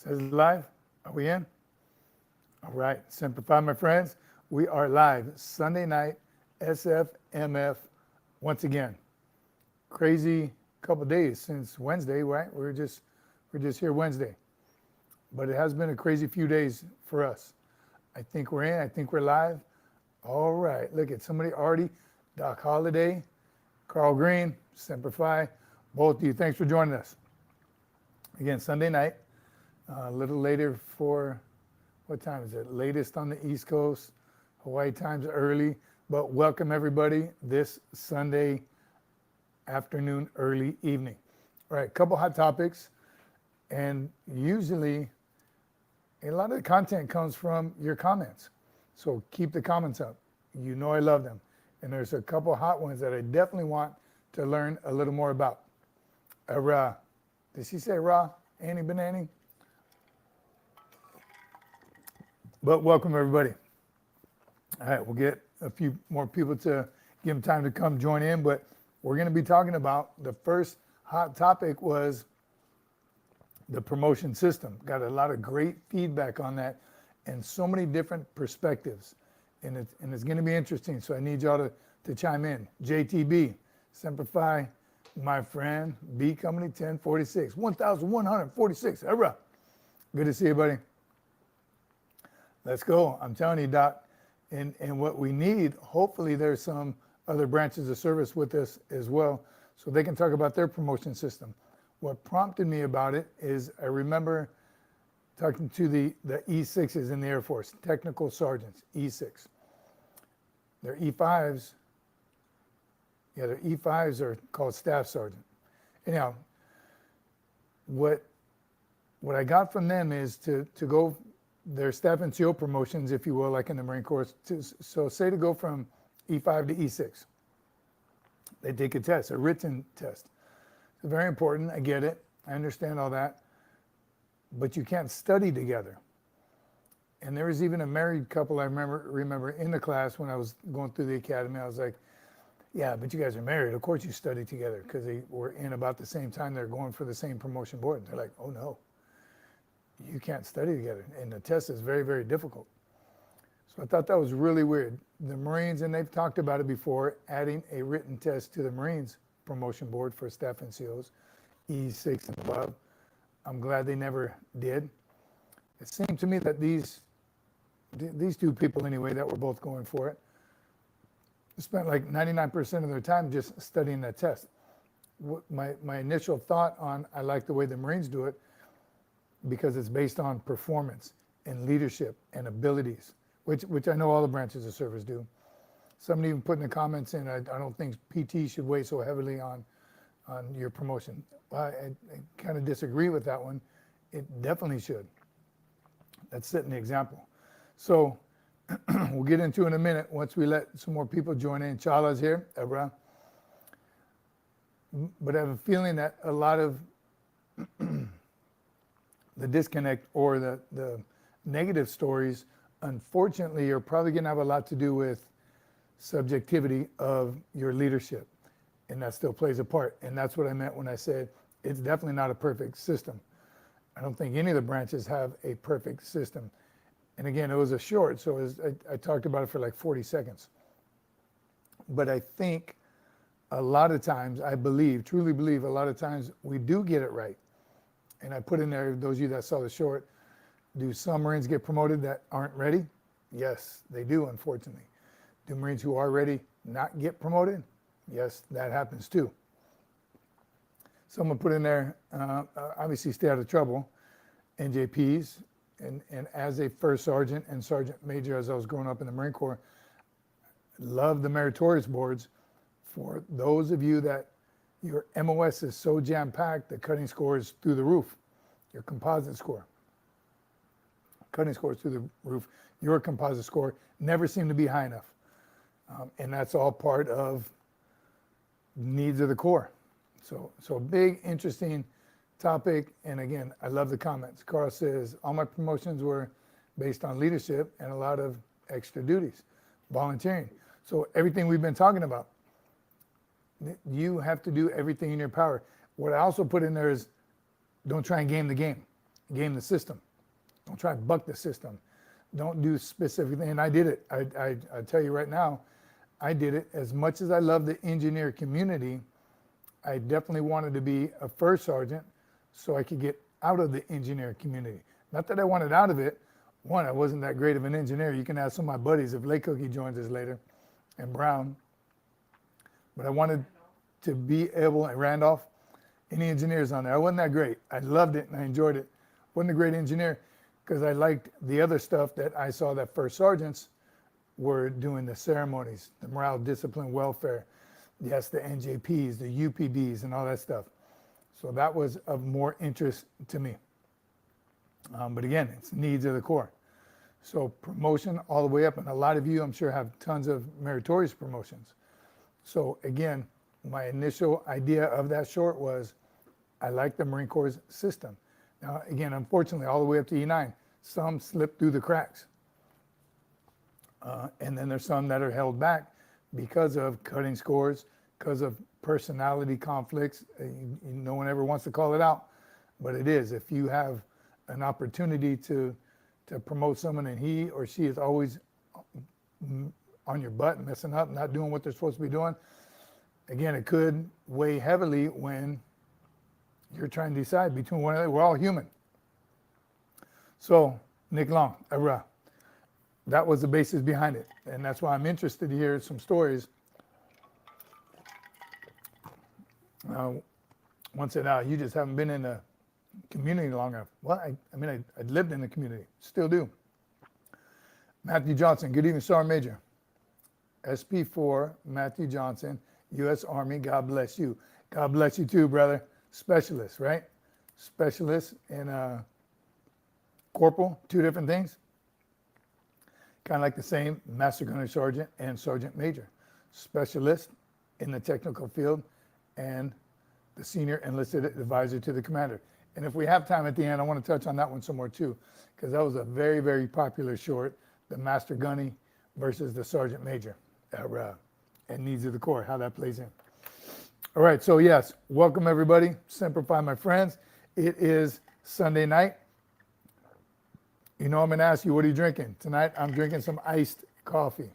Says live. Are we in? All right. Semper Fi, my friends. We are live Sunday night, SFMF once again. Crazy couple days since Wednesday, right? We're just here Wednesday. But it has been a crazy few days for us. I think we're in. I think we're live. All right. Look at somebody already. Doc Holliday, Carl Green, Semper Fi. Both of you, thanks for joining us. Again, Sunday night. A little later for, what time is it? Latest on the East Coast. Hawaii time's early. But welcome everybody this Sunday afternoon, early evening. All right, a couple hot topics. And usually a lot of the content comes from your comments. So keep the comments up. You know I love them. And there's a couple hot ones that I definitely want to learn a little more about. Did she say Ra? Annie Banani? But welcome everybody. All right, we'll get a few more people to give them time to come join in, but we're going to be talking about the first hot topic was the promotion system. Got a lot of great feedback on that and so many different perspectives. And it's going to be interesting, so I need y'all to chime in. JTB, Semper Fi, my friend, B Company 1046, 1,146. All right. Good to see you, buddy. Let's go. I'm telling you, Doc, and what we need, hopefully there's some other branches of service with us as well, so they can talk about their promotion system. What prompted me about it is I remember talking to the E6s in the Air Force, technical sergeants, E6. Their E5s, their E5s are called staff sergeant. Anyhow, what I got from them is to go their staff NCO promotions, if you will, like in the Marine Corps. So say to go from E5 to E6, they take a test, a written test. It's very important, I get it, I understand all that, but you can't study together. And there was even a married couple I remember in the class when I was going through the academy. I was like, yeah, but you guys are married. Of course you study together, because they were in about the same time. They're going for the same promotion board. And they're like, oh no, you can't study together. And the test is very, very difficult. So I thought that was really weird. The Marines, and they've talked about it before, adding a written test to the Marines promotion board for staff NCOs, E6 and above. I'm glad they never did. It seemed to me that these two people anyway that were both going for it spent like 99% of their time just studying that test. My initial thought on, I like the way the Marines do it because it's based on performance and leadership and abilities, which I know all the branches of service do. Somebody even put in the comments in, I don't think PT should weigh so heavily on your promotion. Well, I kind of disagree with that one. It definitely should. That's setting the example. So we'll get into it in a minute once we let some more people join in. Chala's here, Ebra. But I have a feeling that a lot of the disconnect or the negative stories, unfortunately, are probably going to have a lot to do with subjectivity of your leadership. And that still plays a part. And that's what I meant when I said it's definitely not a perfect system. I don't think any of the branches have a perfect system. And again, it was a short, so I talked about it for like 40 seconds. But I think a lot of times, I believe, truly believe, a lot of times we do get it right. And I put in there, those of you that saw the short, do some Marines get promoted that aren't ready? Yes, they do, unfortunately. Do Marines who are ready not get promoted? Yes, that happens too. Someone put in there, obviously stay out of trouble, NJPs, and as a first sergeant and sergeant major as I was growing up in the Marine Corps, love the meritorious boards. For those of you that your MOS is so jam-packed, the cutting score is through the roof, your composite score. Cutting score is through the roof. Your composite score never seemed to be high enough. And that's all part of needs of the Corps. So big, interesting topic. And again, I love the comments. Carl says, all my promotions were based on leadership and a lot of extra duties, volunteering. So everything we've been talking about, you have to do everything in your power. What I also put in there is don't try and game the game. game the system. Don't try to buck the system. Don't do specific things. And I did it. I tell you right now, I did it. As much as I love the engineer community, I definitely wanted to be a first sergeant so I could get out of the engineer community. Not that I wanted out of it. One, I wasn't that great of an engineer. You can ask some of my buddies if Lay Cookie joins us later, and Brown. But I wanted to be able, and Randolph, any engineers on there. I wasn't that great. I loved it and I enjoyed it. Wasn't a great engineer because I liked the other stuff that I saw that first sergeants were doing, the ceremonies, the morale, discipline, welfare, yes, the NJPs, the UPDs, and all that stuff. So that was of more interest to me. But again, it's needs of the Corps. So promotion all the way up, and a lot of you, I'm sure, have tons of meritorious promotions. So again, my initial idea of that short was, I like the Marine Corps system. Now, again, unfortunately, all the way up to E9, some slip through the cracks. And then there's some that are held back because of cutting scores, because of personality conflicts. No one ever wants to call it out, but it is. If you have an opportunity to promote someone and he or she is always on your butt, messing up, not doing what they're supposed to be doing, again, it could weigh heavily when you're trying to decide between one another. We're all human. So, Nick Long, URAH. That was the basis behind it. And that's why I'm interested to hear some stories. One said, you just haven't been in the community long enough. Well, I lived in the community, still do. Matthew Johnson, good evening, Sergeant Major. SP4, Matthew Johnson, U.S. Army, God bless you. God bless you too, brother. Specialist, right? Specialist and corporal, two different things. Kind of like the same, Master Gunnery Sergeant and Sergeant Major. Specialist in the technical field and the senior enlisted advisor to the commander. And if we have time at the end, I want to touch on that one some more too, because that was a very, very popular short, the Master Gunny versus the Sergeant Major, and needs of the Corps, how that plays in. All right, so yes, welcome everybody. Semper Fi, my friends. It is Sunday night. You know I'm going to ask you, what are you drinking? Tonight I'm drinking some iced coffee.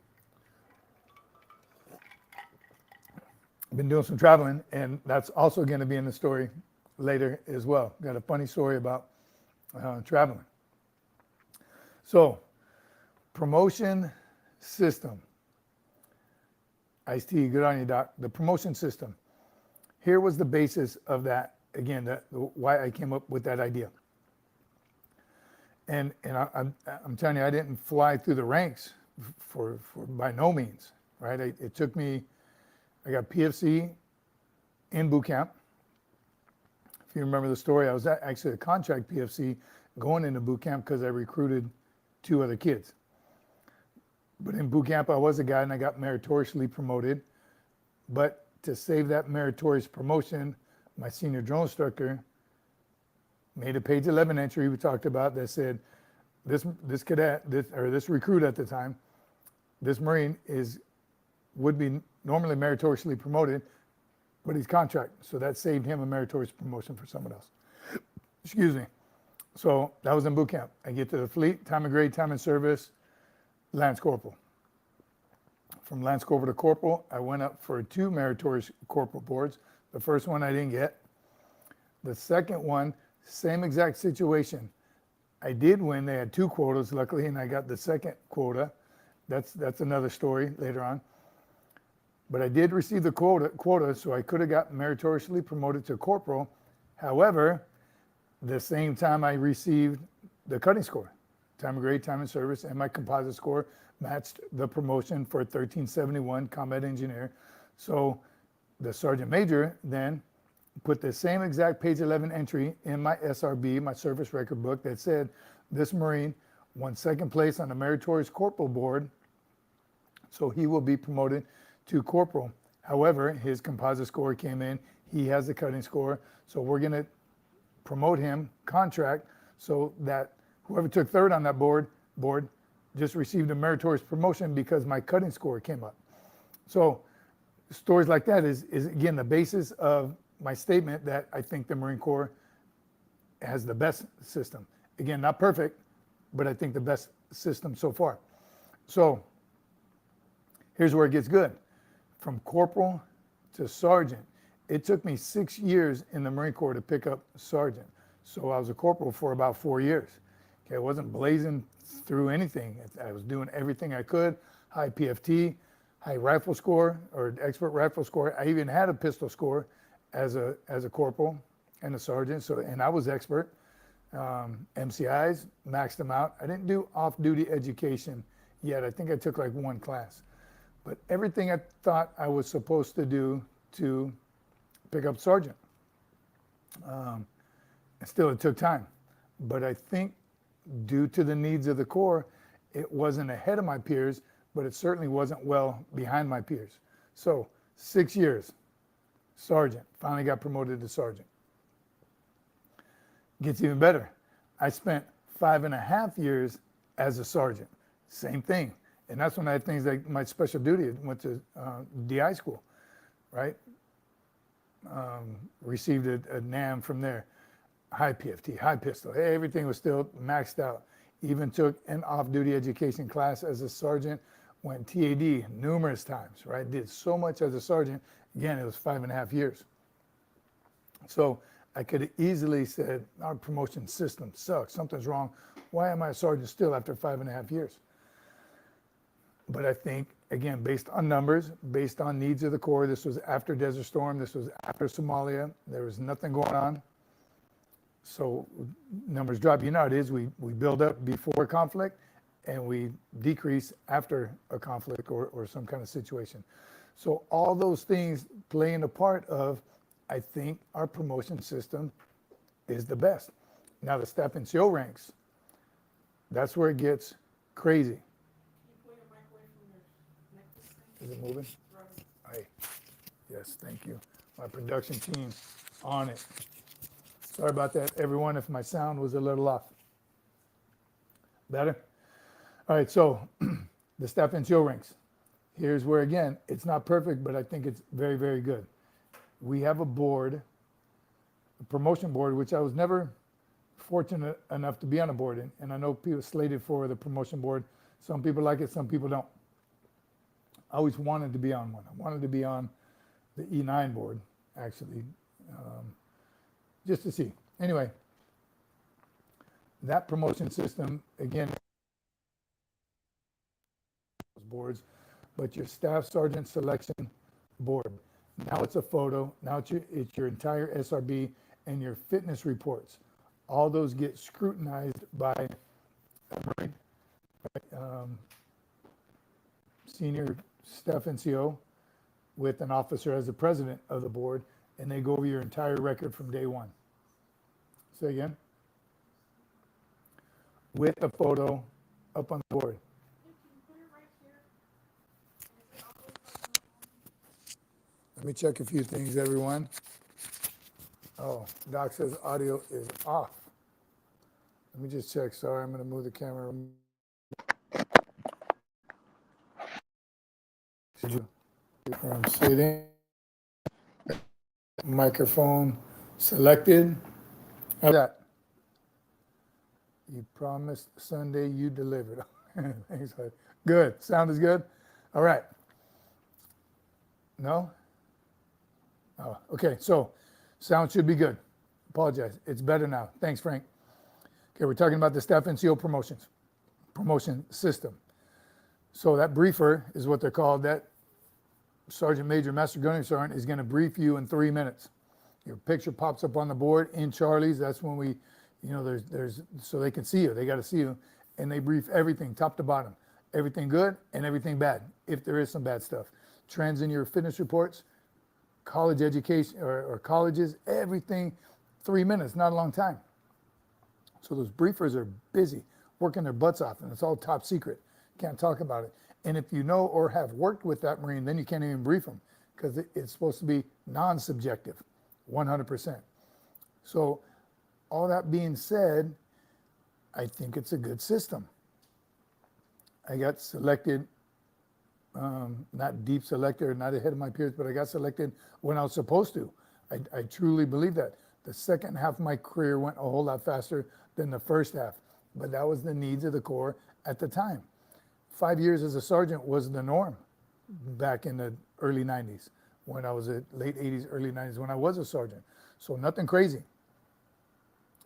I've been doing some traveling, and that's also going to be in the story later as well. Got a funny story about traveling. So, promotion system. Iced tea, good on you, Doc. The promotion system. Here was the basis of that, again, why I came up with that idea. And I'm telling you, I didn't fly through the ranks for by no means, right? It took me, I got PFC in boot camp. If you remember the story, I was actually a contract PFC going into boot camp because I recruited 2 other kids. But in boot camp, I was a guy and I got meritoriously promoted. But to save that meritorious promotion, my senior drone instructor made a page 11 entry we talked about that said, this cadet, this recruit at the time, this Marine would be normally meritoriously promoted, but he's contract. So that saved him a meritorious promotion for someone else. Excuse me. So that was in boot camp. I get to the fleet, time of grade, time in service, Lance Corporal. From Lance Corporal to Corporal, I went up for 2 meritorious corporal boards. The first one I didn't get. The second one, same exact situation. I did win. They had 2 quotas, luckily, and I got the second quota. That's another story later on. But I did receive the quota, so I could have got meritoriously promoted to corporal. However, the same time I received the cutting score, time of grade, time in service, and my composite score matched the promotion for 1371 combat engineer. So the Sergeant Major then put the same exact page 11 entry in my SRB, my service record book, that said this Marine won 2nd place on the meritorious corporal board, so he will be promoted to corporal. However, his composite score came in, he has the cutting score, so we're going to promote him contract so that whoever took 3rd on that board just received a meritorious promotion because my cutting score came up. So stories like that is again the basis of my statement that I think the Marine Corps has the best system. Again, not perfect, but I think the best system so far. So here's where it gets good. From corporal to sergeant, it took me 6 years in the Marine Corps to pick up sergeant. So I was a corporal for about 4 years. Okay, I wasn't blazing through anything. I was doing everything I could, high PFT, high rifle score, or expert rifle score. I even had a pistol score as a corporal and a sergeant, so, and I was expert. MCIs, maxed them out. I didn't do off-duty education yet. I think I took like one class. But everything I thought I was supposed to do to pick up sergeant. Still, it took time. But I think due to the needs of the Corps, it wasn't ahead of my peers, but it certainly wasn't well behind my peers. So 6 years, sergeant, finally got promoted to sergeant. Gets even better. I spent 5.5 years as a sergeant. Same thing. And that's when I had things like my special duty. I went to DI school, right? Received a NAM from there. High PFT, high pistol. Hey, everything was still maxed out. Even took an off-duty education class as a sergeant. Went TAD numerous times, right? Did so much as a sergeant. Again, it was 5.5 years. So I could have easily said, our promotion system sucks. Something's wrong. Why am I a sergeant still after 5.5 years? But I think, again, based on numbers, based on needs of the Corps, this was after Desert Storm, this was after Somalia, there was nothing going on. So numbers drop. You know how it is, we build up before conflict and we decrease after a conflict or some kind of situation. So all those things playing a part of, I think our promotion system is the best. Now the staff NCO ranks, that's where it gets crazy. Is it moving? Aye. Yes, thank you. My production team on it. Sorry about that, everyone, if my sound was a little off. Better? All right, so the staff NCO ranks. Here's where, again, it's not perfect, but I think it's very, very good. We have a board, a promotion board, which I was never fortunate enough to be on a board. And I know people slated for the promotion board. Some people like it, some people don't. I always wanted to be on one. I wanted to be on the E9 board, actually, just to see. Anyway, that promotion system, again, boards, but your staff sergeant selection board. Now it's a photo. Now it's your entire SRB and your fitness reports. All those get scrutinized by senior staff NCO with an officer as the president of the board, and they go over your entire record from day one. Say again? With the photo up on the board. Let me check a few things, everyone. Oh, Doc says audio is off. Let me just check. Sorry, I'm going to move the camera. I'm sitting. Microphone selected. How's that? You promised Sunday, you delivered. Thanks. Good. Sound is good? All right. No? Oh, okay. So sound should be good. Apologize. It's better now. Thanks, Frank. Okay, we're talking about the staff NCO promotion system. So that briefer is what they're called. That Sergeant Major Master Gunnery Sergeant is going to brief you in 3 minutes. Your picture pops up on the board in Charlie's. That's when we, you know, there's so they can see you. They got to see you, and they brief everything top to bottom, everything good and everything bad, if there is some bad stuff. Trends in your fitness reports, college education or colleges, everything. 3 minutes, not a long time. So those briefers are busy, working their butts off, and it's all top secret. Can't talk about it. And if you know or have worked with that Marine, then you can't even brief them because it's supposed to be non-subjective, 100%. So all that being said, I think it's a good system. I got selected, not deep selected or not ahead of my peers, but I got selected when I was supposed to. I truly believe that. The second half of my career went a whole lot faster than the first half, but that was the needs of the Corps at the time. 5 years as a sergeant was the norm back in the early 90s, when I was at late 80s, early 90s, when I was a sergeant. So nothing crazy.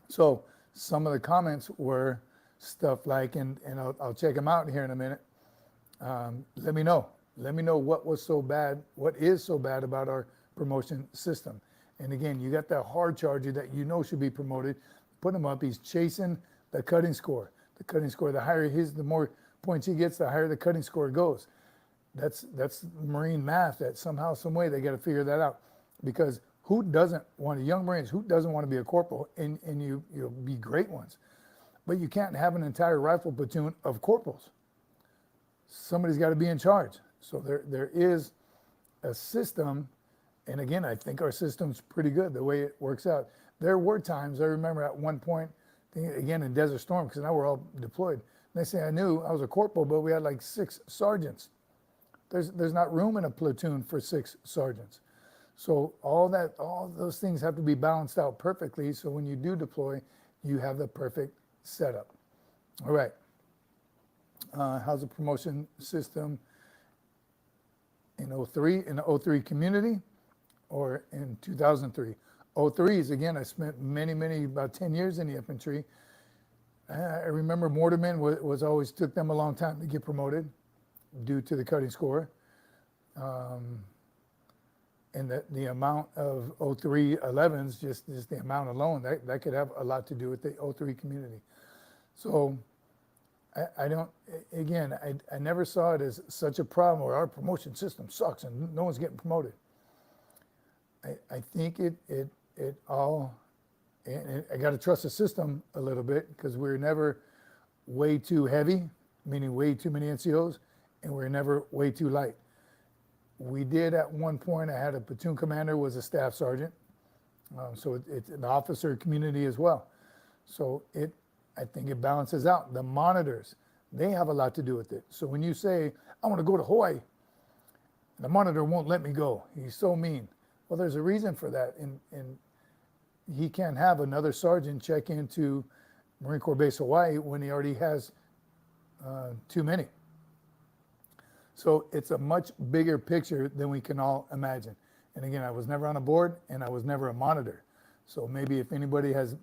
So some of the comments were stuff like, and I'll check them out here in a minute. Let me know what was so bad, what is so bad about our promotion system. And again, you got that hard charger that you know should be promoted, put him up, he's chasing the cutting score. The cutting score, the higher the more points he gets, the higher the cutting score goes. That's Marine math that somehow, some way they got to figure that out. Because who doesn't want young Marines, who doesn't want to be a corporal, and you'll be great ones. But you can't have an entire rifle platoon of corporals. Somebody's got to be in charge. So there is a system, and again, I think our system's pretty good the way it works out. There were times, I remember at one point, again in Desert Storm, because now we're all deployed. Next thing I knew, I was a corporal, but we had like 6 sergeants. There's not room in a platoon for 6 sergeants. So all those things have to be balanced out perfectly, so when you do deploy, you have the perfect setup. All right. How's the promotion system in 03, in the 03 community, or in 2003? 03 is, again, I spent many, about 10 years in the infantry. I remember mortarmen was always took them a long time to get promoted due to the cutting score. And the amount of 03 11s, just the amount alone, that could have a lot to do with the 03 community. So I never saw it as such a problem where our promotion system sucks and no one's getting promoted. I think it all, and I got to trust the system a little bit, because we're never way too heavy, meaning way too many NCOs, and we're never way too light. We did at one point, I had a platoon commander was a staff sergeant, so it's an officer community as well. So I think it balances out. The monitors, they have a lot to do with it. So when you say, I want to go to Hawaii, the monitor won't let me go. He's so mean. Well, there's a reason for that. And he can't have another sergeant check into Marine Corps Base Hawaii when he already has too many. So it's a much bigger picture than we can all imagine. And again, I was never on a board and I was never a monitor. So maybe if anybody has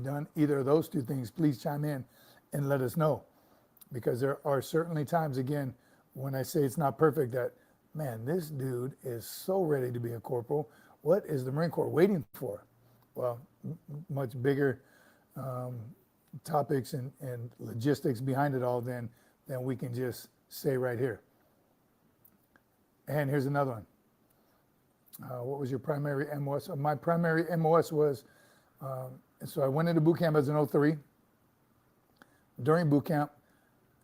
done either of those 2 things, please chime in and let us know. Because there are certainly times, again, when I say it's not perfect, that, man, this dude is so ready to be a corporal. What is the Marine Corps waiting for? Well, much bigger topics and logistics behind it all than we can just say right here. And here's another one. What was your primary MOS? My primary MOS was, so I went into boot camp as an 03. During boot camp,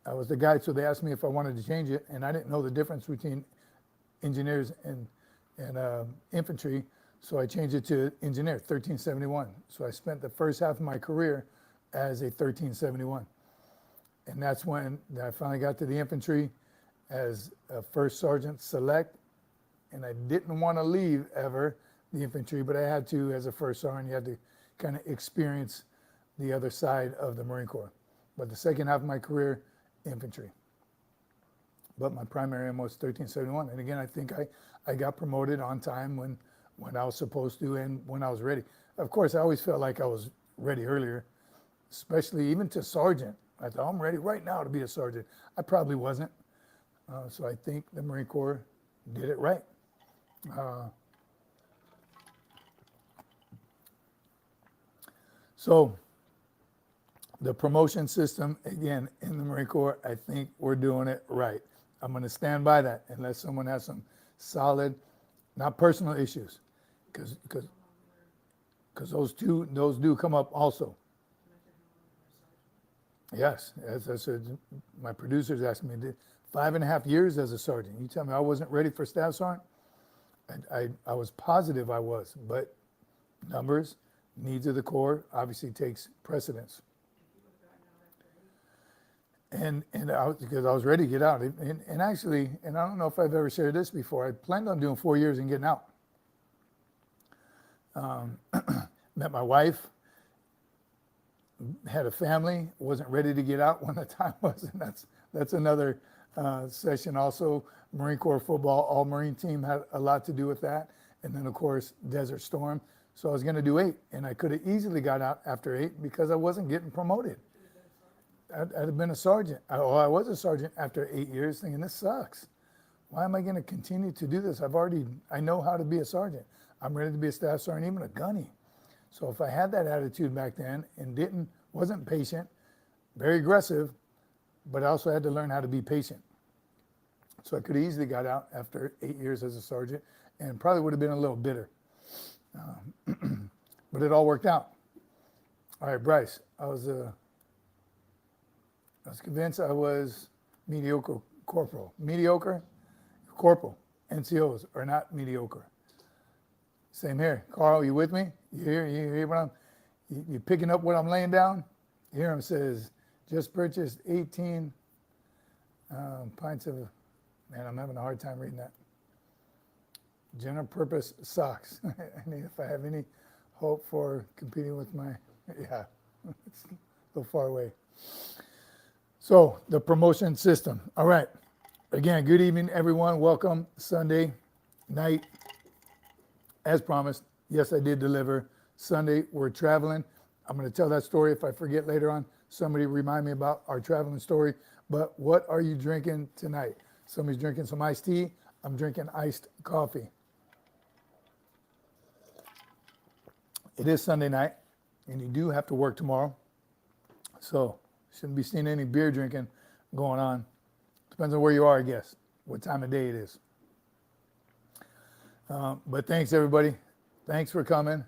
I was the guy, so they asked me if I wanted to change it, and I didn't know the difference between engineers and infantry, so I changed it to engineer, 1371. So I spent the first half of my career as a 1371. And that's when I finally got to the infantry as a first sergeant select. And I didn't want to leave ever the infantry, but I had to as a first sergeant. You had to kind of experience the other side of the Marine Corps. But the second half of my career, infantry. But my primary MO was 1371. And again, I think I got promoted on time when I was supposed to and when I was ready. Of course, I always felt like I was ready earlier, especially even to sergeant. I thought, I'm ready right now to be a sergeant. I probably wasn't. So I think the Marine Corps did it right. So the promotion system, again, in the Marine Corps, I think we're doing it right. I'm going to stand by that unless someone has some solid, not personal issues, because those do come up also. Yes, as I said, my producers asked me, 5.5 years as a sergeant. You tell me I wasn't ready for staff sergeant? I was positive I was, but numbers, needs of the Corps obviously takes precedence. And because I was ready to get out. And actually, and I don't know if I've ever shared this before, I planned on doing 4 years and getting out. met my wife, had a family, wasn't ready to get out when the time was, and that's another session also. Marine Corps football, all Marine team had a lot to do with that. And then of course, Desert Storm. So I was gonna do 8, and I could have easily got out after 8 because I wasn't getting promoted. I'd have been a sergeant. I was a sergeant after 8 years thinking, this sucks. Why am I gonna continue to do this? I know how to be a sergeant. I'm ready to be a staff sergeant, even a gunny. So if I had that attitude back then and wasn't patient, very aggressive, but I also had to learn how to be patient. So I could have easily got out after 8 years as a sergeant and probably would have been a little bitter. But it all worked out. All right, Bryce, I was convinced I was mediocre corporal. Mediocre corporal. NCOs are not mediocre. Same here. Carl, you with me? You hear what you picking up what I'm laying down? Here it says, just purchased 18 pints of, man, I'm having a hard time reading that. General purpose socks. I mean, if I have any hope for competing with my, yeah, it's a little far away. So the promotion system. All right. Again, good evening, everyone. Welcome Sunday night. As promised, yes, I did deliver. Sunday, we're traveling. I'm going to tell that story. If I forget later on, somebody remind me about our traveling story. But what are you drinking tonight? Somebody's drinking some iced tea. I'm drinking iced coffee. It is Sunday night, and you do have to work tomorrow. So shouldn't be seeing any beer drinking going on. Depends on where you are, I guess, what time of day it is. But thanks, everybody. Thanks for coming.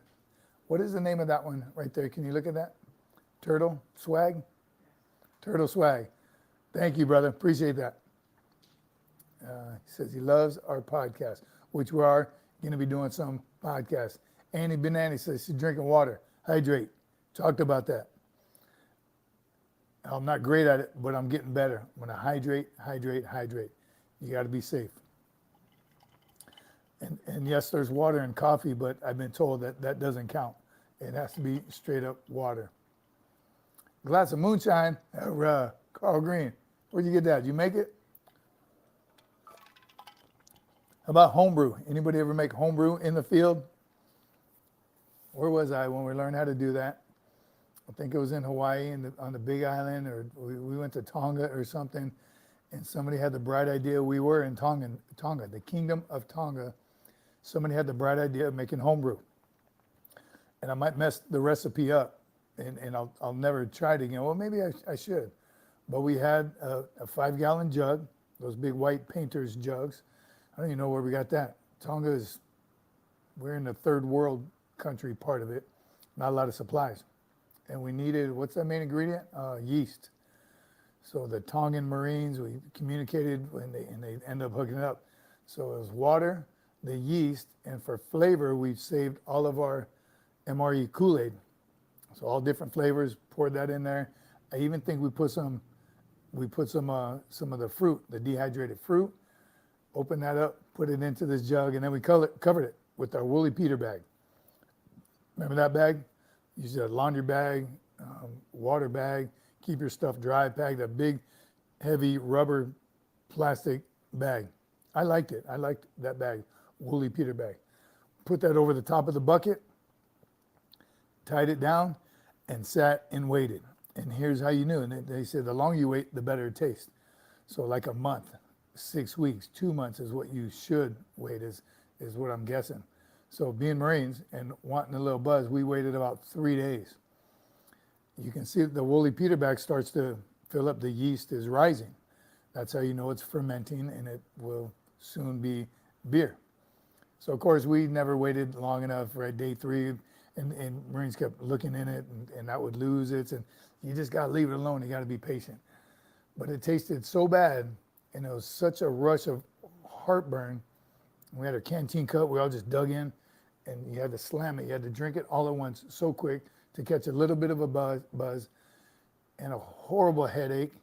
What is the name of that one right there? Can you look at that? Turtle Swag? Turtle Swag. Thank you, brother. Appreciate that. He says he loves our podcast, which we are going to be doing some podcasts. Annie Banani says she's drinking water. Hydrate. Talked about that. I'm not great at it, but I'm getting better. I'm going to hydrate. You got to be safe. And yes, there's water and coffee, but I've been told that doesn't count. It has to be straight up water. Glass of moonshine. Carl Green. Where'd you get that? Did you make it? How about homebrew? Anybody ever make homebrew in the field? Where was I when we learned how to do that? I think it was in Hawaii on the Big Island, or we went to Tonga or something, and somebody had the bright idea. We were in Tonga, the Kingdom of Tonga. Somebody had the bright idea of making homebrew. And I might mess the recipe up, and I'll never try it again. Well, maybe I should. But we had a 5-gallon jug, those big white painter's jugs. I don't even know where we got that. Tonga we're in the third world country part of it, not a lot of supplies. And we needed, what's that main ingredient? Yeast. So the Tongan Marines, we communicated and they end up hooking it up. So it was water, the yeast, and for flavor, we've saved all of our MRE Kool-Aid. So all different flavors, poured that in there. I even think we put some of the fruit, the dehydrated fruit, opened that up, put it into this jug, and then we covered it with our woolly Peter bag. Remember that bag? Use a laundry bag, water bag, keep your stuff dry, pack that big, heavy rubber plastic bag. I liked it. I liked that bag, woolly Peter bag. Put that over the top of the bucket, tied it down, and sat and waited. And here's how you knew. And they said the longer you wait, the better it tastes. So like a month, 6 weeks, 2 months is what you should wait, is what I'm guessing. So being Marines and wanting a little buzz, we waited about 3 days. You can see that the woolly Peter bag starts to fill up. The yeast is rising. That's how you know it's fermenting, and it will soon be beer. So of course we never waited long enough, right? Day 3, and Marines kept looking in it, and that would lose it. And you just got to leave it alone. You got to be patient. But it tasted so bad, and it was such a rush of heartburn. We had a canteen cup. We all just dug in, and you had to slam it. You had to drink it all at once so quick to catch a little bit of a buzz and a horrible headache.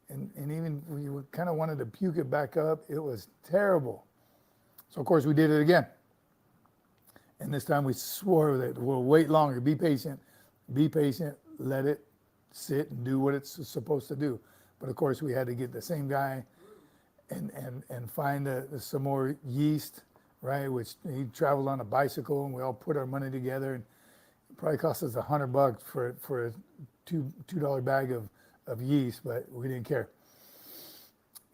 And even we kind of wanted to puke it back up. It was terrible. So, of course, we did it again. And this time we swore that we'll wait longer, be patient, let it sit and do what it's supposed to do. But of course we had to get the same guy and find some more yeast, right? Which he traveled on a bicycle, and we all put our money together, and it probably cost us $100 for a $2 bag of yeast, but we didn't care.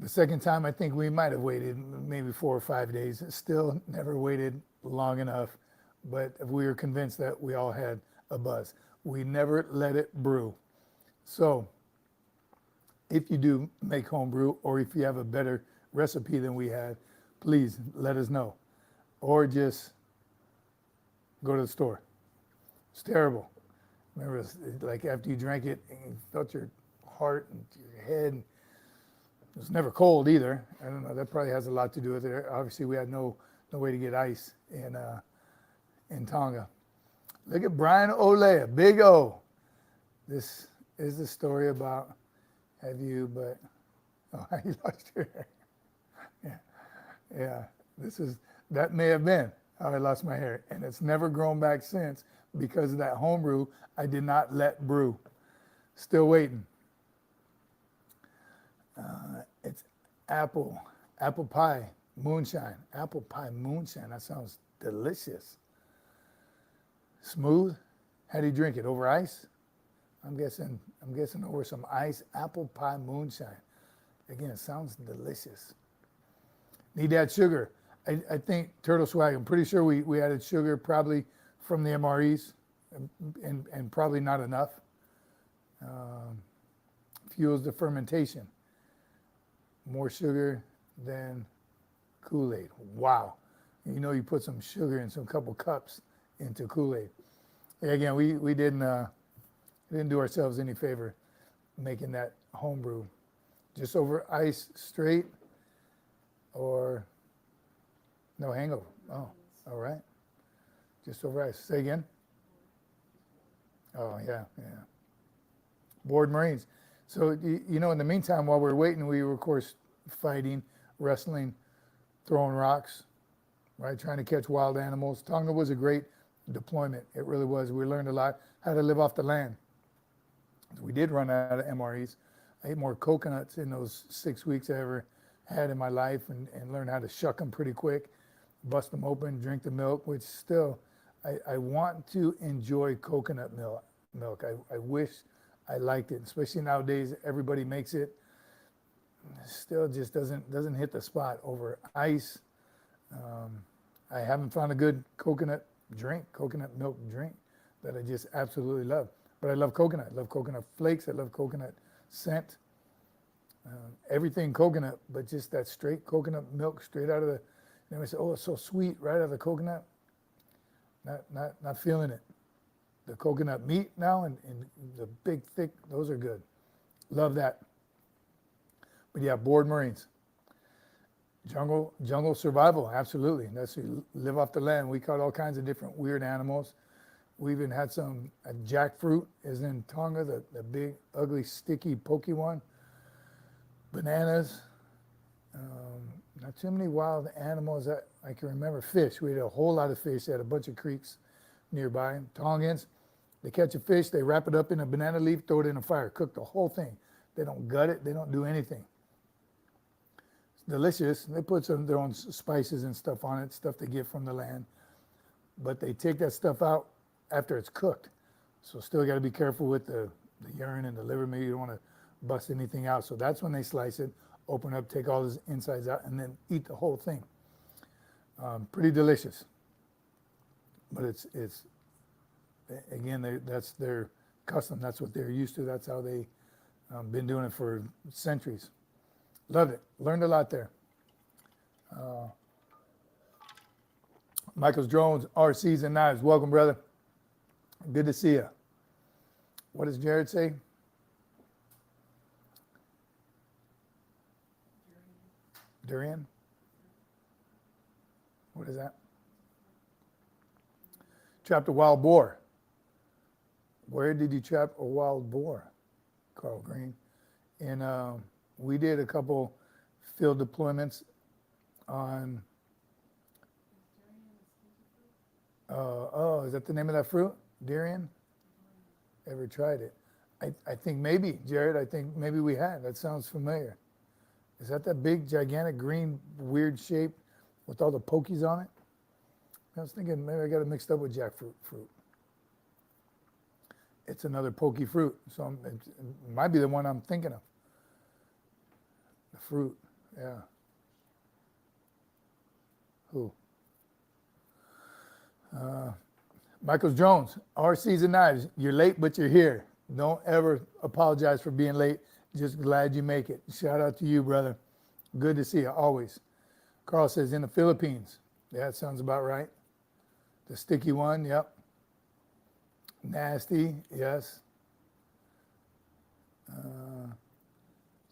The second time, I think we might have waited maybe 4 or 5 days. Still never waited long enough, but we were convinced that we all had a buzz. We never let it brew. So if you do make home brew, or if you have a better recipe than we had, please let us know. Or just go to the store. It's terrible. Remember, like after you drank it, and you felt your heart and your head. It was never cold either. I don't know. That probably has a lot to do with it. Obviously, we had no way to get ice in Tonga. Look at Brian Olea, Big O. This is the story about you lost your hair. Yeah. That may have been how I lost my hair, and it's never grown back since because of that homebrew I did not let brew. Still waiting. It's apple pie moonshine. Apple pie moonshine. That sounds delicious. Smooth. How do you drink it? Over ice? I'm guessing over some ice. Apple pie moonshine. Again, it sounds delicious. Need to add sugar. I think Turtle Swag, I'm pretty sure we added sugar probably from the MREs and probably not enough. Fuels the fermentation. More sugar than Kool-Aid. Wow. You know, you put some sugar in some couple cups into Kool-Aid. Yeah, again, we didn't do ourselves any favor making that homebrew. Just over ice straight, or no hangover. Oh, all right. Just over ice. Say again. Oh, yeah. Bored Marines. So, you know, in the meantime, while we were waiting, we were, of course, fighting, wrestling, throwing rocks, right, trying to catch wild animals. Tonga was a great deployment. It really was. We learned a lot how to live off the land. We did run out of MREs. I ate more coconuts in those 6 weeks I ever had in my life, and learned how to shuck them pretty quick, bust them open, drink the milk, which still, I want to enjoy coconut milk. I wish I liked it, especially nowadays. Everybody makes it. Still just doesn't hit the spot over ice. I haven't found a good coconut milk drink that I just absolutely love. But I love coconut. I love coconut flakes. I love coconut scent. Everything coconut, but just that straight coconut milk straight out of the. And I say, oh, it's so sweet right out of the coconut. Not feeling it. The coconut meat now and the big, thick, those are good. Love that. But yeah, bored Marines. Jungle survival, absolutely. That's live off the land. We caught all kinds of different weird animals. We even had a jackfruit is in Tonga, the big, ugly, sticky, pokey one. Bananas. Not too many wild animals that I can remember. Fish. We had a whole lot of fish. They had a bunch of creeks nearby. Tongans. They catch a fish, they wrap it up in a banana leaf, throw it in a fire, cook the whole thing. They don't gut it, they don't do anything. It's delicious. They put some of their own spices and stuff on it, stuff they get from the land. But they take that stuff out after it's cooked. So still got to be careful with the urine and the liver. Maybe you don't want to bust anything out. So that's when they slice it, open up, take all the insides out, and then eat the whole thing. Pretty delicious. But it's again, that's their custom. That's what they're used to. That's how they been doing it for centuries. Loved it. Learned a lot there. Michael's Drones, RCs and Knives. Welcome, brother. Good to see you. What does Jared say? Durian? What is that? Trapped a wild boar. Where did you trap a wild boar, Carl Green? And we did a couple field deployments on Oh, is that the name of that fruit? Durian? Ever tried it? I think maybe, Jared, I think maybe we had. That sounds familiar. Is that big, gigantic, green, weird shape with all the pokies on it? I was thinking maybe I got it mixed up with jackfruit fruit. It's another pokey fruit, so it might be the one I'm thinking of. The fruit, yeah. Who? Michael Jones, RCs and Knives, you're late, but you're here. Don't ever apologize for being late. Just glad you make it. Shout out to you, brother. Good to see you, always. Carl says, in the Philippines. Yeah, that sounds about right. The sticky one, yep. Nasty, yes.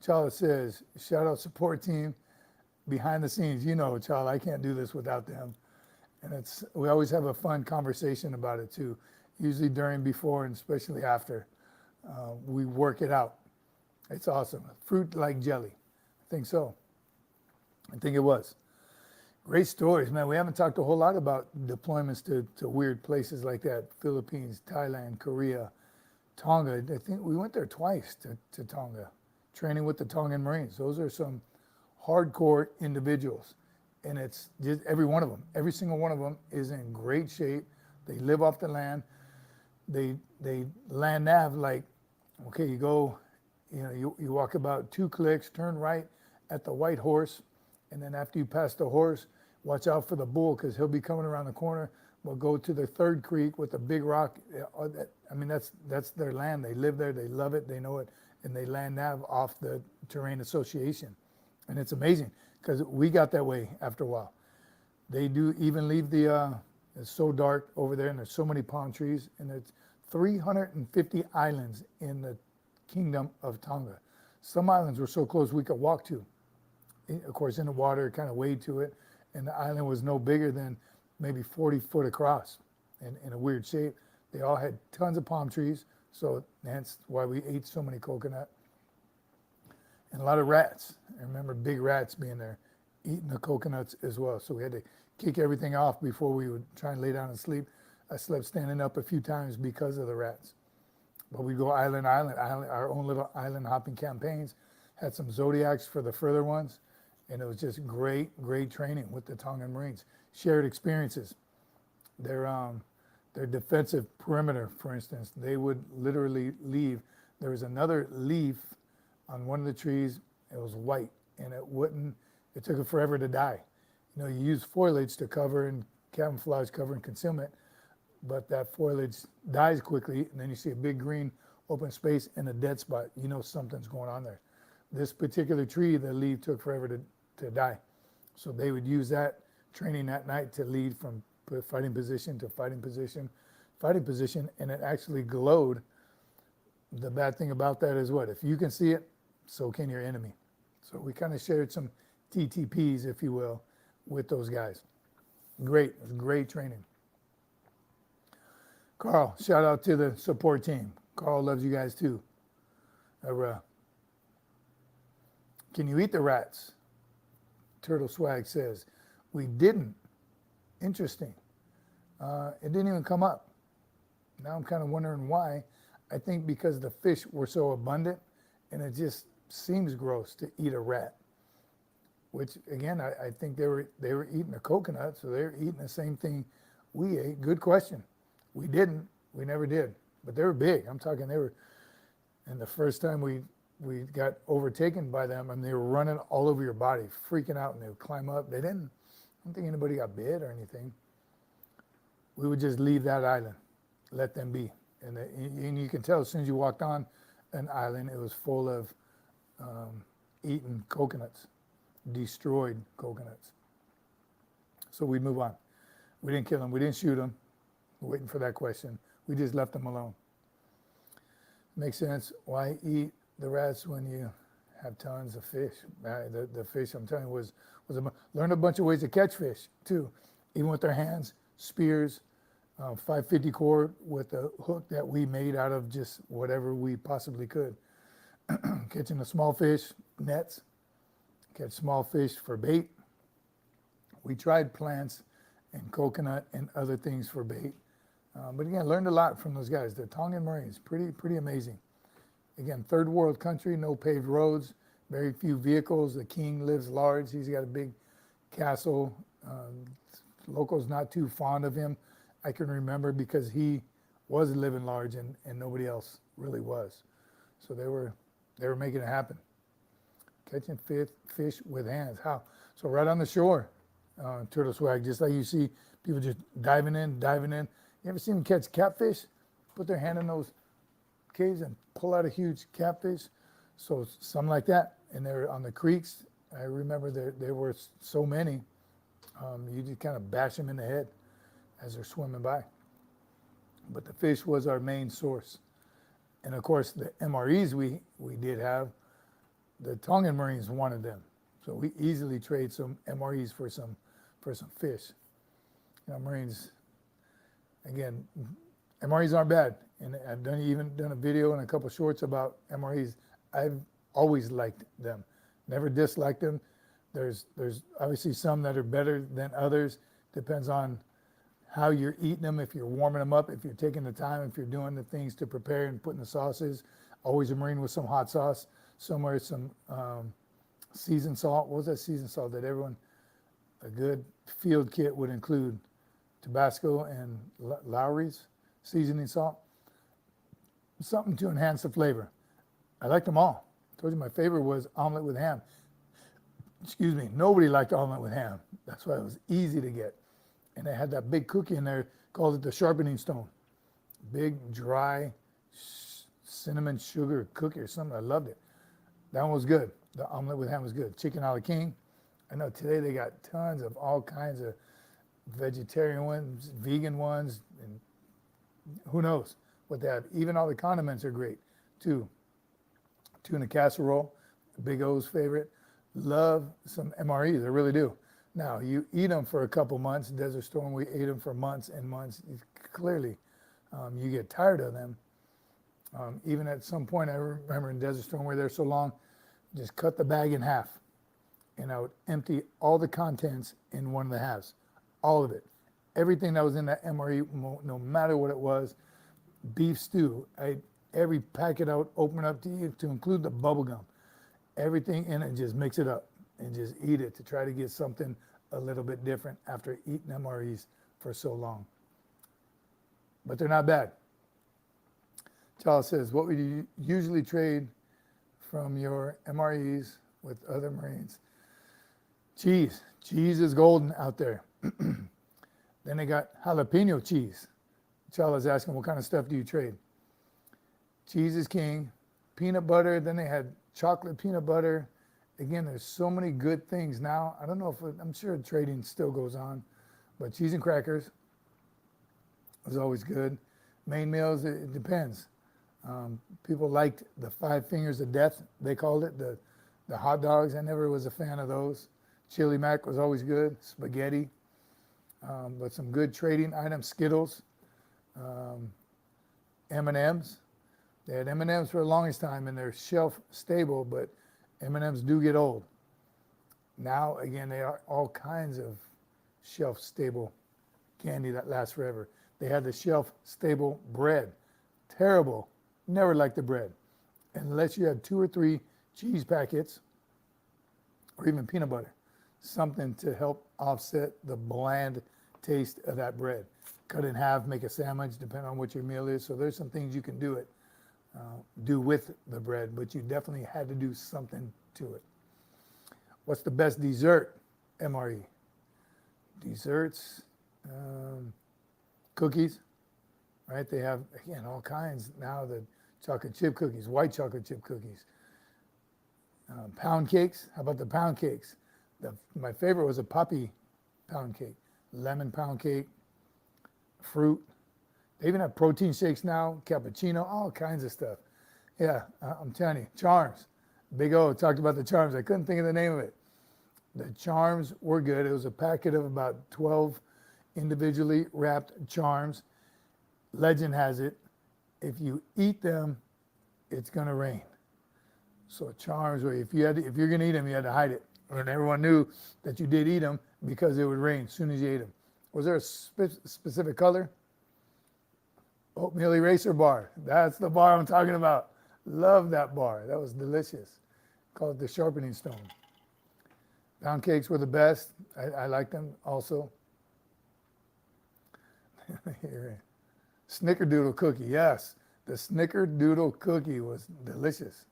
Chala says, shout out support team behind the scenes. You know, Chala, I can't do this without them. And we always have a fun conversation about it too. Usually during, before, and especially after. We work it out. It's awesome. Fruit like jelly. I think so. I think it was. Great stories, man. We haven't talked a whole lot about deployments to weird places like that. Philippines, Thailand, Korea, Tonga. I think we went there twice to Tonga, training with the Tongan Marines. Those are some hardcore individuals. And it's just every one of them, every single one of them is in great shape. They live off the land. They land nav like, okay, you go, you walk about 2 clicks, turn right at the white horse, and then after you pass the horse, watch out for the bull because he'll be coming around the corner. We'll go to the third creek with a big rock. I mean, that's their land. They live there. They love it. They know it. And they land nav off the terrain association. And it's amazing because we got that way after a while. They do even leave it's so dark over there and there's so many palm trees and there's 350 islands in the kingdom of Tonga. Some islands were so close we could walk to. Of course, in the water, kind of wade to it. And the island was no bigger than maybe 40 foot across in a weird shape. They all had tons of palm trees. So that's why we ate so many coconut. And a lot of rats. I remember big rats being there, eating the coconuts as well. So we had to kick everything off before we would try and lay down and sleep. I slept standing up a few times because of the rats. But we go island, our own little island hopping campaigns. Had some Zodiacs for the further ones. And it was just great training with the Tongan Marines. Shared experiences. Their defensive perimeter, for instance, they would literally leave. There was another leaf on one of the trees. It was white, and it took it forever to die. You use foliage to cover and camouflage, cover and concealment, but that foliage dies quickly, and then you see a big green open space and a dead spot. You know something's going on there. This particular tree, the leaf took forever to die. So they would use that training that night to lead from fighting position to fighting position, and it actually glowed. The bad thing about that is what? If you can see it, so can your enemy. So we kind of shared some TTPs, if you will, with those guys. Great, it was great training. Carl, shout out to the support team. Carl loves you guys too. Can you eat the rats? Turtle Swag says, we didn't. Interesting. It didn't even come up. Now I'm kind of wondering why. I think because the fish were so abundant and it just seems gross to eat a rat. Which again, I think they were eating a coconut, so they were eating the same thing we ate. Good question. We didn't. We never did. But they were big. I'm talking they were, and the first time we got overtaken by them, and they were running all over your body, freaking out, and they would climb up. I don't think anybody got bit or anything. We would just leave that island, let them be. And you can tell as soon as you walked on an island, it was full of eaten coconuts, destroyed coconuts. So we'd move on. We didn't kill them. We didn't shoot them. We're waiting for that question. We just left them alone. Makes sense. Why eat the rats when you have tons of fish? The fish, I'm telling you, learned a bunch of ways to catch fish too, even with their hands, spears, 550 cord with a hook that we made out of just whatever we possibly could. Catching the small fish, nets, catch small fish for bait. We tried plants and coconut and other things for bait. But again, learned a lot from those guys. The Tongan Marines, pretty amazing. Again, third world country, no paved roads, very few vehicles. The king lives large. He's got a big castle. Locals not too fond of him. I can remember because he was living large and nobody else really was. So they were making it happen. Catching fish with hands. How? So right on the shore, turtle swag, just like you see people just diving in. You ever see them catch catfish? Put their hand in those caves and pull out a huge catfish. So something like that. And they're on the creeks. I remember there were so many. You just kind of bash them in the head as they're swimming by. But the fish was our main source. And of course, the MREs we did have, the Tongan Marines wanted them. So we easily trade some MREs for some fish. You know, Marines, again, MREs aren't bad. And I've even done a video and a couple shorts about MREs. I've always liked them, never disliked them. There's obviously some that are better than others. Depends on how you're eating them, if you're warming them up, if you're taking the time, if you're doing the things to prepare and putting the sauces. Always a Marine with some hot sauce, somewhere some seasoned salt. What was that seasoned salt that everyone, a good field kit would include? Tabasco and Lowry's seasoning salt. Something to enhance the flavor. I liked them all. I told you my favorite was omelet with ham. Excuse me, nobody liked omelet with ham. That's why it was easy to get. And they had that big cookie in there, called it the sharpening stone. Big, dry, cinnamon sugar cookie or something. I loved it. That one was good. The omelet with ham was good. Chicken a la king. I know today they got tons of all kinds of vegetarian ones, vegan ones, and who knows what they have. Even all the condiments are great, too. Tuna casserole, Big O's favorite. Love some MREs, I really do. Now, you eat them for a couple months. Desert Storm, we ate them for months and months. Clearly, you get tired of them. Even at some point, I remember in Desert Storm, we were there so long, just cut the bag in half. And I would empty all the contents in one of the halves. All of it. Everything that was in that MRE, no matter what it was. Beef stew, every packet I would open up to include the bubble gum. Everything in it, just mix it up and just eat it to try to get something a little bit different after eating MREs for so long. But they're not bad. Charles says, what would you usually trade from your MREs with other Marines? Cheese. Cheese is golden out there. Then they got jalapeno cheese. Charles is asking, what kind of stuff do you trade? Cheese is king. Peanut butter, then they had chocolate peanut butter. Again, there's so many good things now. I don't know if I'm sure trading still goes on, but cheese and crackers was always good. Main meals, it depends. People liked the 5 fingers of death, they called it, the hot dogs. I never was a fan of those. Chili mac was always good. Spaghetti, but some good trading items. Skittles, M&Ms. They had M&Ms for the longest time, and they're shelf stable, but M&Ms do get old. Now, again, they are all kinds of shelf stable candy that lasts forever. They had the shelf stable bread. Terrible. Never liked the bread. Unless you had 2 or 3 cheese packets or even peanut butter. Something to help offset the bland taste of that bread. Cut it in half, make a sandwich, depending on what your meal is. So there's some things you can do with the bread, but you definitely had to do something to it. What's the best dessert, MRE? Desserts, cookies, right? They have, again, all kinds now, the chocolate chip cookies, white chocolate chip cookies. Pound cakes, how about the pound cakes? My favorite was a poppy pound cake, lemon pound cake, fruit. They even have protein shakes now, cappuccino, all kinds of stuff. Yeah, I'm telling you, Charms. Big O talked about the Charms. I couldn't think of the name of it. The Charms were good. It was a packet of about 12 individually wrapped Charms. Legend has it, if you eat them, it's going to rain. So Charms, if you're going to eat them, you had to hide it. And everyone knew that you did eat them because it would rain as soon as you ate them. Was there a specific color? Oatmeal eraser bar. That's the bar I'm talking about. Love that bar. That was delicious. Called it the sharpening stone. Pound cakes were the best. I like them also. Snickerdoodle cookie. Yes, the Snickerdoodle cookie was delicious.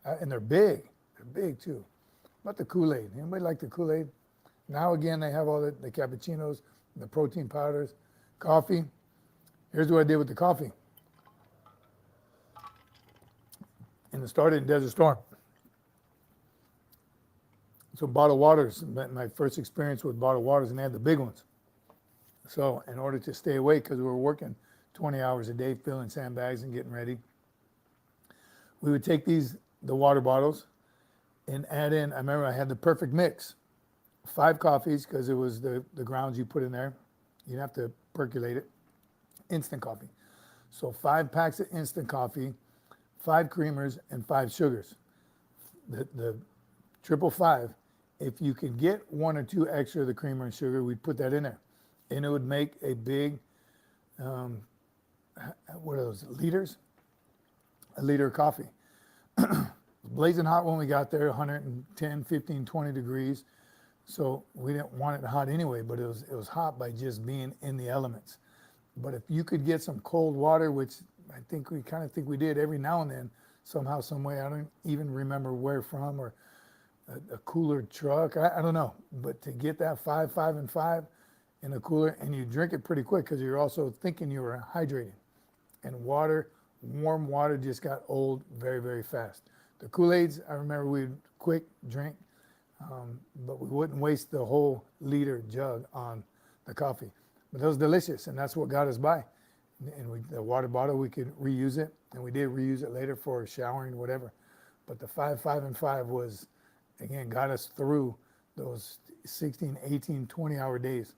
And they're big. They're big too. What about the Kool-Aid? Anybody like the Kool-Aid? Now again, they have all the cappuccinos, the protein powders, coffee. Here's what I did with the coffee. And it started in Desert Storm. So bottled waters, my first experience with bottled waters, and they had the big ones. So in order to stay awake, because we were working 20 hours a day, filling sandbags and getting ready, we would take the water bottles and add in, I remember I had the perfect mix. 5 coffees, because it was the grounds you put in there. You didn't have to percolate it. Instant coffee. So 5 packs of instant coffee, 5 creamers, and 5 sugars. The 555, if you could get 1 or 2 extra of the creamer and sugar, we'd put that in there. And it would make a big, what are those, liters? A liter of coffee. Blazing hot when we got there, 110, 15, 20 degrees. So we didn't want it hot anyway, but it was hot by just being in the elements. But if you could get some cold water, which I think we kind of think we did every now and then, somehow, some way, I don't even remember where from, or a cooler truck, I don't know. But to get that 5, 5, and 5 in a cooler, and you drink it pretty quick because you're also thinking you were hydrated. And water, warm water just got old very, very fast. The Kool-Aids, I remember we'd quick drink, but we wouldn't waste the whole liter jug on the coffee. But that was delicious, and that's what got us by. And the water bottle, we could reuse it, and we did reuse it later for showering, whatever. But the 5, 5, and 5 was, again, got us through those 16, 18, 20-hour days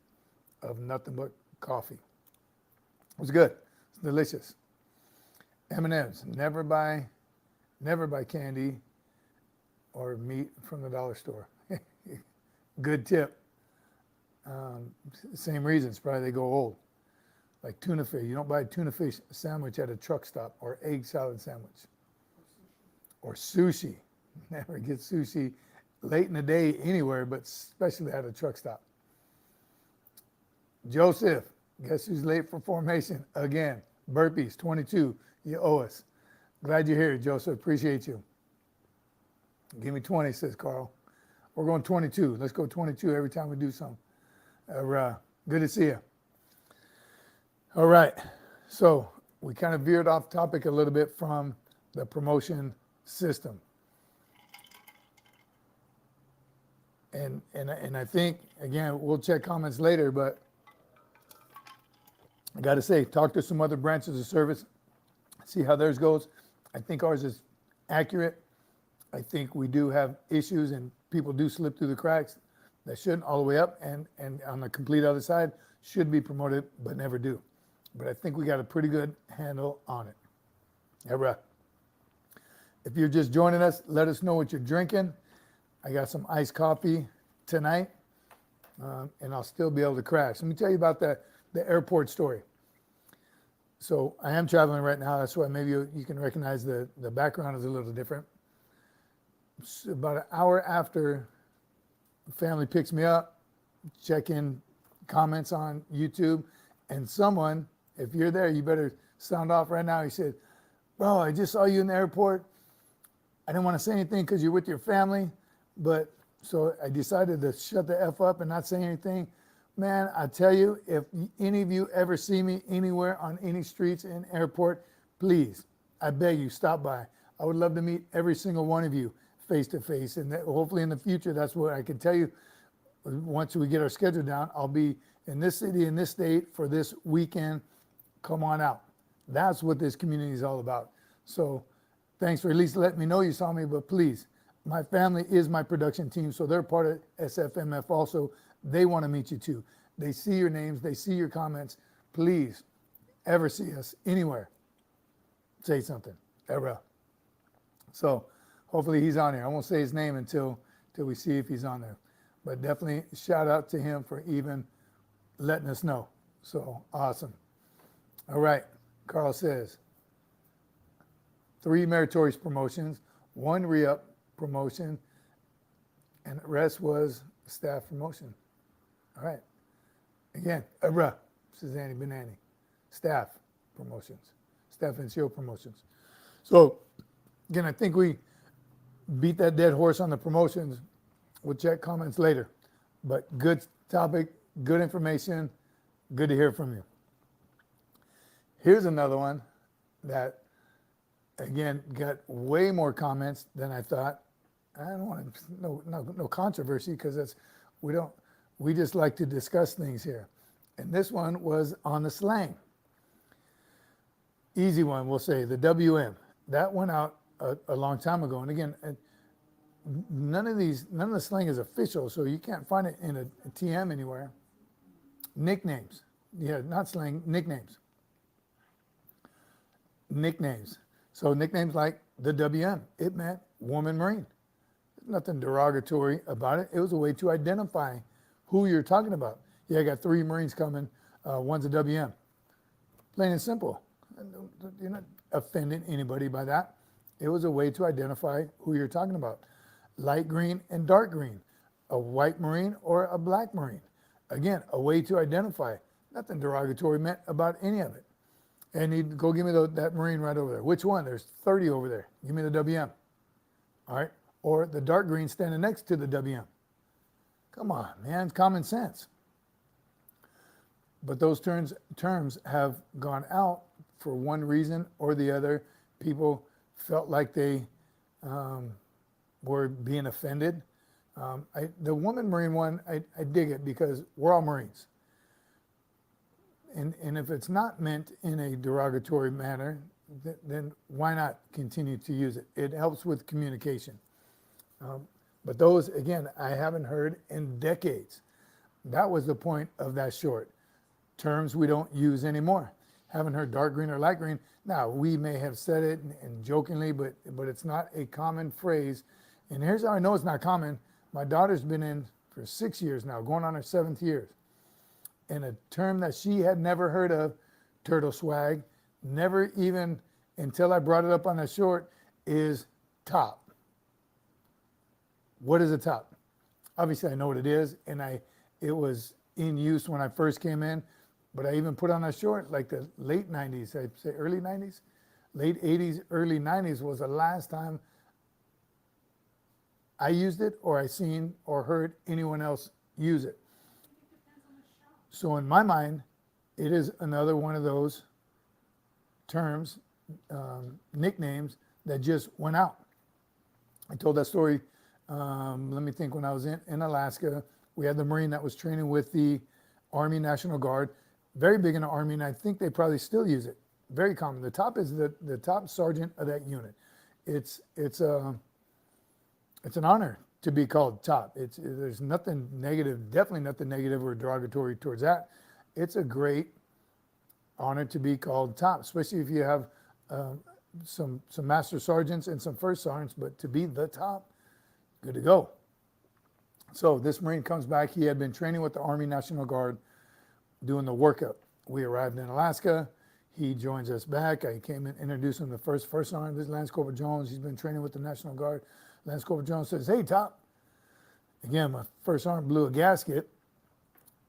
of nothing but coffee. It was good. It's delicious. M&M's, never buy candy or meat from the dollar store. Good tip. Same reasons, probably they go old. Like tuna fish. You don't buy a tuna fish sandwich at a truck stop, or egg salad sandwich. Or sushi. Never get sushi late in the day anywhere, but especially at a truck stop. Joseph, guess who's late for formation? Again, burpees, 22. You owe us. Glad you're here, Joseph. Appreciate you. Give me 20, says Carl. We're going 22. Let's go 22 every time we do something. Good to see you. All right. So we kind of veered off topic a little bit from the promotion system. And I think, again, we'll check comments later, but I got to say, talk to some other branches of service, see how theirs goes. I think ours is accurate. I think we do have issues and people do slip through the cracks that shouldn't all the way up, and on the complete other side should be promoted but never do. But I think we got a pretty good handle on it. All right. If you're just joining us, let us know what you're drinking. I got some iced coffee tonight, and I'll still be able to crash. Let me tell you about the airport story. So I am traveling right now. That's why maybe you can recognize the background is a little different. So about an hour after family picks me up, check in comments on YouTube, and someone, if you're there, you better sound off right now. He said, "Bro, I just saw you in the airport. I didn't want to say anything because you're with your family, but so I decided to shut the F up and not say anything." Man, I tell you, if any of you ever see me anywhere on any streets in airport, please, I beg you, stop by. I would love to meet every single one of you face to face, and hopefully in the future, that's what I can tell you. Once we get our schedule down, I'll be in this city, in this state for this weekend. Come on out. That's what this community is all about. So thanks for at least letting me know you saw me, but please, my family is my production team, so they're part of SFMF also. They want to meet you too. They see your names, they see your comments. Please, ever see us anywhere, say something, ever. So hopefully he's on here. I won't say his name until we see if he's on there. But definitely shout out to him for even letting us know. So awesome. All right. Carl says 3 meritorious promotions, 1 re-up promotion, and the rest was staff promotion. All right. Again, says Annie Benani. Staff promotions, staff NCO promotions. So again, I think we beat that dead horse on the promotions. We'll check comments later. But good topic, good information, good to hear from you. Here's another one that, again, got way more comments than I thought. I don't want no controversy because we just like to discuss things here. And this one was on the slang. Easy one, we'll say, the WM. That went out a long time ago. And again, none of the slang is official, so you can't find it in a TM anywhere. Nicknames. Yeah, not slang, nicknames. Nicknames. So nicknames like the WM, it meant Woman Marine. Nothing derogatory about it. It was a way to identify who you're talking about. Yeah, I got 3 Marines coming. One's a WM. Plain and simple. You're not offending anybody by that. It was a way to identify who you're talking about. Light green and dark green. A white Marine or a black Marine. Again, a way to identify. Nothing derogatory meant about any of it. And he'd go give me that Marine right over there. Which one? There's 30 over there. Give me the WM. All right. Or the dark green standing next to the WM. Come on, man. Common sense. But those terms have gone out for one reason or the other. People felt like they were being offended. The Woman Marine one, I dig it because we're all Marines. And if it's not meant in a derogatory manner, then why not continue to use it? It helps with communication. But those, again, I haven't heard in decades. That was the point of that short. Terms we don't use anymore. Haven't heard dark green or light green. Now, we may have said it and jokingly, but it's not a common phrase. And here's how I know it's not common. My daughter's been in for 6 years now, going on her 7th year. And a term that she had never heard of, turtle swag, never even until I brought it up on that short, is top. What is a top? Obviously, I know what it is, and it was in use when I first came in, but I even put on that short like the late 90s, I'd say early 90s, late 80s, early 90s was the last time I used it or I seen or heard anyone else use it. So in my mind, it is another one of those terms, nicknames that just went out. I told that story, let me think, when I was in Alaska. We had the Marine that was training with the Army National Guard, very big in the Army, and I think they probably still use it. Very common. The top is the top sergeant of that unit. It's an honor to be called top. There's nothing negative, definitely nothing negative or derogatory towards that. It's a great honor to be called top, especially if you have some master sergeants and some first sergeants, but to be the top, good to go. So this Marine comes back. He had been training with the Army National Guard doing the workup. We arrived in Alaska. He joins us back. I came and introduced him to first sergeant. This is Lance Corporal Jones. He's been training with the National Guard. Lance Corporal Jones says, "Hey, Top." Again, my first sergeant blew a gasket.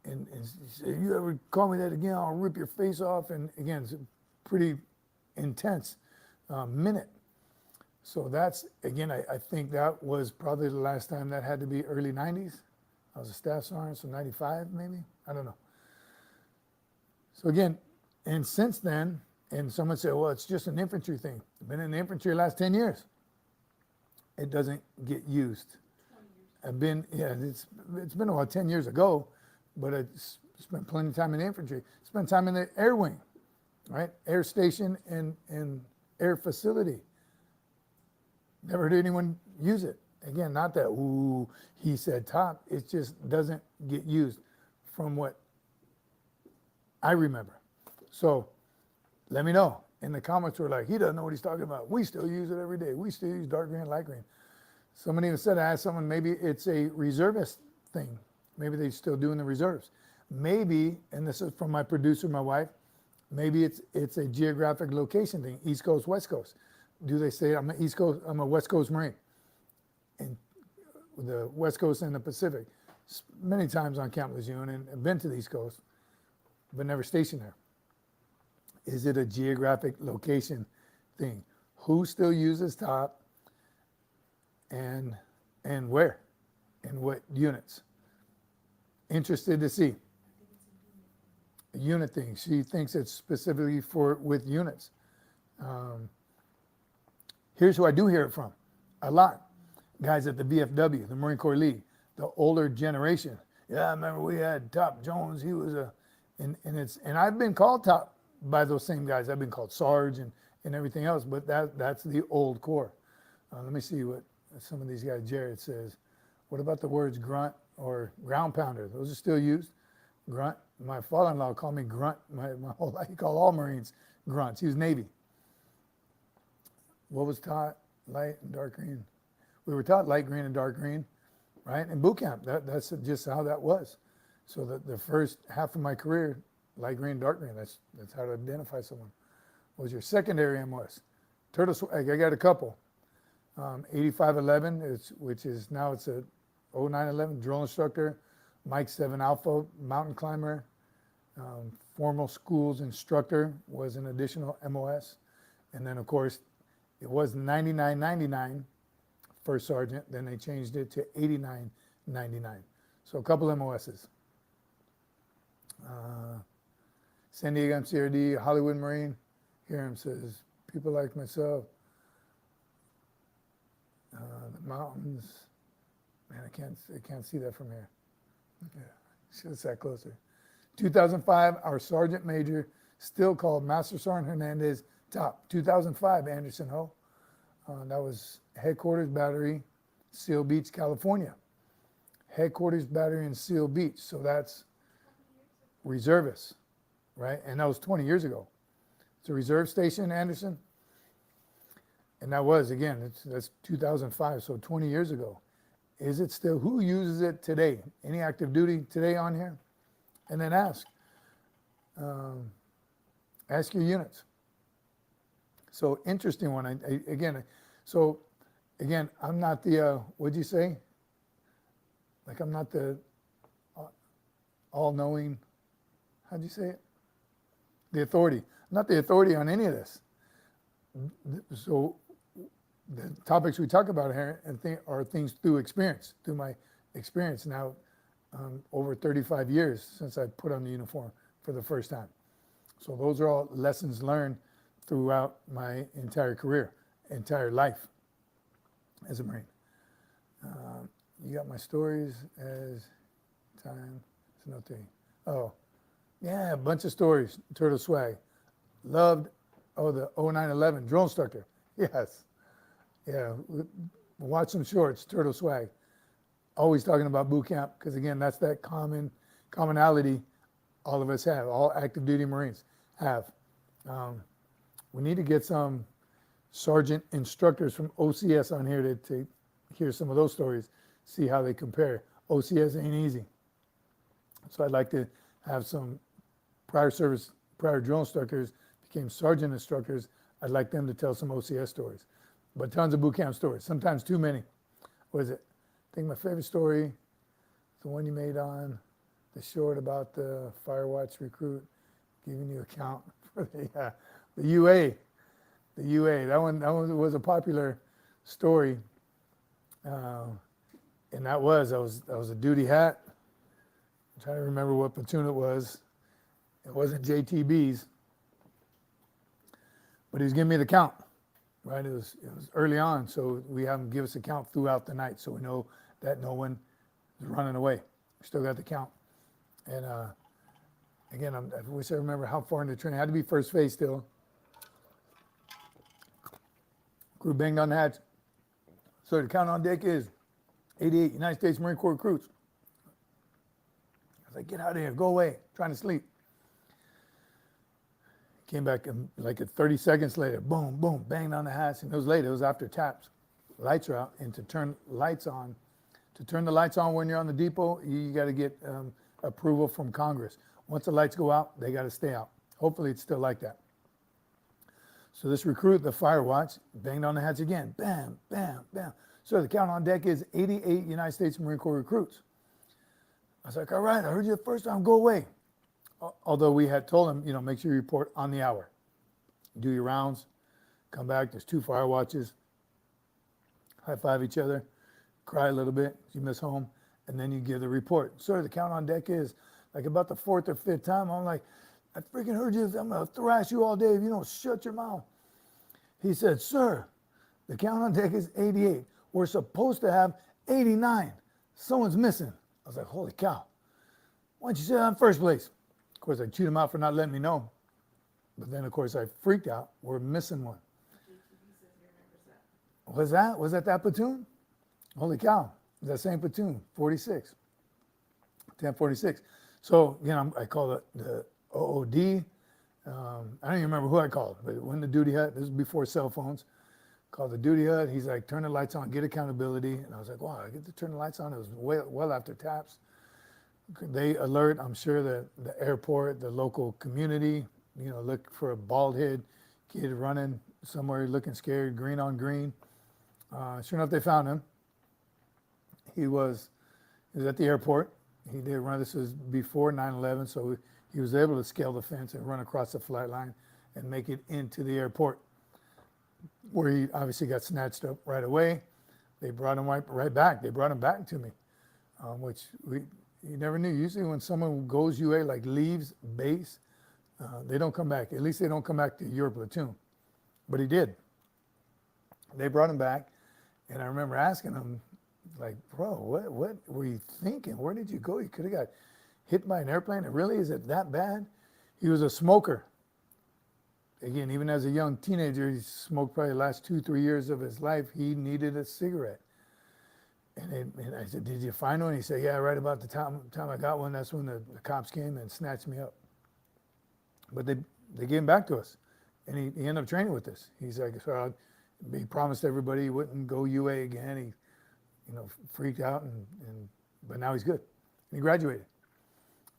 And he said, "You ever call me that again, I'll rip your face off." And again, it's a pretty intense minute. So that's, again, I think that was probably the last time. That had to be early 90s. I was a staff sergeant, so 95 maybe. I don't know. So again, and since then, and someone said, "Well, it's just an infantry thing." I've been in the infantry the last 10 years. It doesn't get used. I've been, it's been about 10 years ago, but I spent plenty of time in the infantry. Spent time in the air wing, right? Air station and air facility. Never heard anyone use it. Again, not that, ooh, he said top. It just doesn't get used from what I remember. So let me know. In the comments were like, he doesn't know what he's talking about. We still use it every day. We still use dark green and light green. Somebody even said, I asked someone, maybe it's a reservist thing. Maybe they're still doing the reserves. Maybe, and this is from my producer, my wife, maybe it's a geographic location thing, East Coast, West Coast. Do they say I'm a West Coast Marine, and the West Coast and the Pacific? Many times on Camp Lejeune and been to the East Coast, but never stationed there. Is it a geographic location thing? Who still uses top, and where, and what units? Interested to see. A unit thing. She thinks it's specifically with units. Here's who I do hear it from a lot. Guys at the VFW, the Marine Corps League, the older generation. Yeah, I remember we had Top Jones. He was and I've been called top by those same guys. I've been called Sarge and everything else, but that's the old Corps. Let me see what some of these guys. Jared says, what about the words grunt or ground pounder? Those are still used. Grunt. My father-in-law called me grunt my whole life. He called all Marines grunts. He was Navy. What was taught? Light and dark green. We were taught light green and dark green, right? In boot camp, that's just how that was. So the first half of my career, light green, dark green, that's how to identify someone. What was your secondary MOS? Turtle swag, I got a couple. 8511, which is now it's a 0911 drill instructor, Mike 7 Alpha mountain climber, formal schools instructor was an additional MOS. And then of course, it was 9999 first sergeant, then they changed it to 8999. So a couple MOSs. San Diego MCRD, Hollywood Marine, Hiram says, people like myself, the mountains, man, I can't see that from here. Yeah, should have sat closer. 2005, our Sergeant Major, still called Master Sergeant Hernandez, top. 2005, Anderson Ho. That was Headquarters Battery, Seal Beach, California. Headquarters Battery in Seal Beach. So that's Reservists, right? And that was 20 years ago. It's a reserve station, Anderson. And that was, again, that's 2005, so 20 years ago. Is it still, who uses it today? Any active duty today on here? And then ask your units. So interesting one, again, I'm not the, what'd you say? Like I'm not the all-knowing, how'd you say it? The authority. I'm not the authority on any of this. So the topics we talk about here are things through experience, through my experience now, over 35 years since I put on the uniform for the first time. So those are all lessons learned throughout my entire career, entire life as a Marine. You got my stories as time, it's no thing. Oh, yeah, a bunch of stories, Turtle Swag. Loved, the 0911 drill instructor, yes. Yeah, watch some shorts, Turtle Swag. Always talking about boot camp, because again, that's that commonality all of us have, all active duty Marines have. We need to get some sergeant instructors from OCS on here to hear some of those stories, see how they compare. OCS ain't easy. So I'd like to have some prior drill instructors, became sergeant instructors. I'd like them to tell some OCS stories, but tons of boot camp stories, sometimes too many. What is it? I think my favorite story, the one you made on the short about the Firewatch recruit giving you account for the UA. The UA, that one was a popular story. And that was a duty hat. I'm trying to remember what platoon it was. It wasn't JTB's, but he was giving me the count, right? It was early on, so we have him give us a count throughout the night, so we know that no one is running away. We still got the count. And again, I wish I remember how far into training. I had to be first phase still. Crew banged on the hatch. So the count on deck is 88 United States Marine Corps recruits. I was like, get out of here, go away, I'm trying to sleep. Came back like 30 seconds later, boom, boom, banged on the hatch. And it was late, it was after taps. Lights are out, and to turn lights on, when you're on the depot, you got to get approval from Congress. Once the lights go out, they got to stay out. Hopefully it's still like that. So this recruit, the fire watch, banged on the hatch again. Bam, bam, bam. So the count on deck is 88 United States Marine Corps recruits. I was like, all right, I heard you the first time, go away. Although we had told him, make sure you report on the hour. Do your rounds, come back, there's 2 fire watches, high five each other, cry a little bit, you miss home, and then you give the report. Sir, the count on deck is like about the 4th or 5th time. I'm like, I freaking heard you, I'm gonna thrash you all day if you don't shut your mouth. He said, sir, the count on deck is 88. We're supposed to have 89. Someone's missing. I was like, holy cow. Why don't you say that in first place? Of course, I chewed him out for not letting me know. But then, of course, I freaked out. We're missing one. Was that platoon? Holy cow. That same platoon, 46. 1046. So, I call it the OOD. I don't even remember who I called, but when the duty hut, this was before cell phones, called the duty hut. He's like, turn the lights on, get accountability. And I was like, wow, I get to turn the lights on. It was well after taps. They alert, I'm sure, the airport, the local community, look for a bald head kid running somewhere looking scared, green on green. Sure enough, they found him. He was at the airport. He did run, this was before 9/11, so he was able to scale the fence and run across the flight line and make it into the airport, where he obviously got snatched up right away. They brought him right back. They brought him back to me, which you never knew. Usually when someone goes UA, like leaves base, they don't come back. At least they don't come back to your platoon. But he did. They brought him back, and I remember asking him, like, bro, what were you thinking? Where did you go? You could have got hit by an airplane. And really, is it that bad? He was a smoker. Again, even as a young teenager, he smoked probably the last 2-3 years of his life. He needed a cigarette. And I said, did you find one? He said, yeah, right about the time I got one, that's when the cops came and snatched me up. But they gave him back to us. And he ended up training with us. He's like, so he promised everybody he wouldn't go UA again. He, freaked out, but now he's good. And he graduated.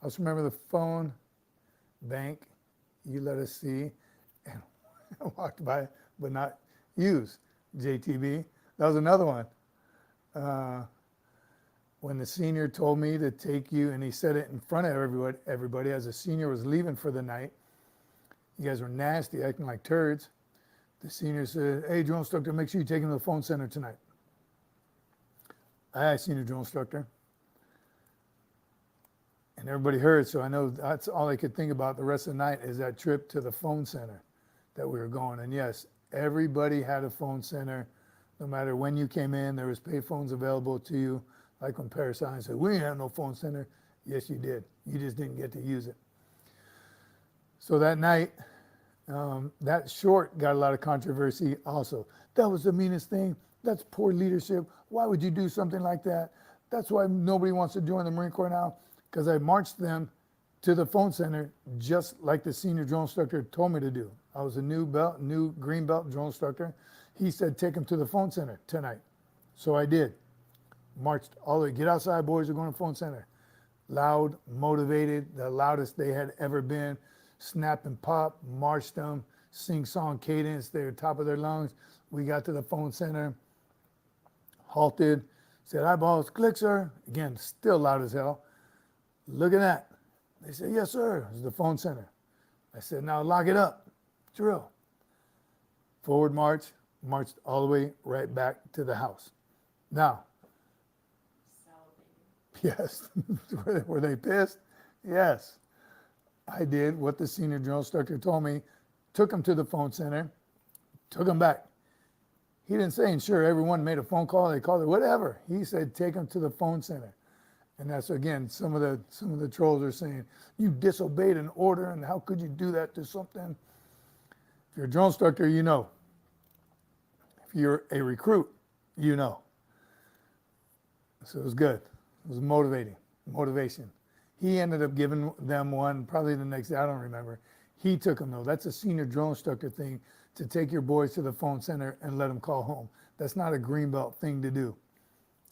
I also remember the phone bank you let us see and walked by, but not use JTB. That was another one. When the senior told me to take you, and he said it in front of everybody as the senior was leaving for the night. You guys were nasty, acting like turds. The senior said, hey, drill instructor, make sure you take him to the phone center tonight. I asked senior drill instructor. And everybody heard, so I know that's all I could think about the rest of the night is that trip to the phone center that we were going. And yes, everybody had a phone center. No matter when you came in, there was pay phones available to you. Like when Paris said, we didn't have no phone center. Yes, you did. You just didn't get to use it. So that night, that short got a lot of controversy also. That was the meanest thing. That's poor leadership. Why would you do something like that? That's why nobody wants to join the Marine Corps now, because I marched them to the phone center just like the senior drill instructor told me to do. I was a new green belt drill instructor. He said, take them to the phone center tonight. So I did. Marched all the way, get outside, boys, we're going to the phone center. Loud, motivated, the loudest they had ever been. Snap and pop, marched them, sing-song cadence, they were top of their lungs. We got to the phone center, halted, said, eyeballs, click, sir. Again, still loud as hell. Look at that. They said, yes, sir. It was the phone center. I said, now lock it up. Drill. Forward march, marched all the way right back to the house. Now, yes, were they pissed? Yes. I did what the senior drill instructor told me, took them to the phone center, took them back. He didn't say, sure, everyone made a phone call, they called it, whatever. He said, take them to the phone center. And that's, again, some of the trolls are saying, you disobeyed an order, and how could you do that to something? If you're a drill instructor, you know. If you're a recruit, you know. So it was good. It was motivation. He ended up giving them one probably the next day, I don't remember. He took them though. That's a senior drill instructor thing, to take your boys to the phone center and let them call home. That's not a greenbelt thing to do.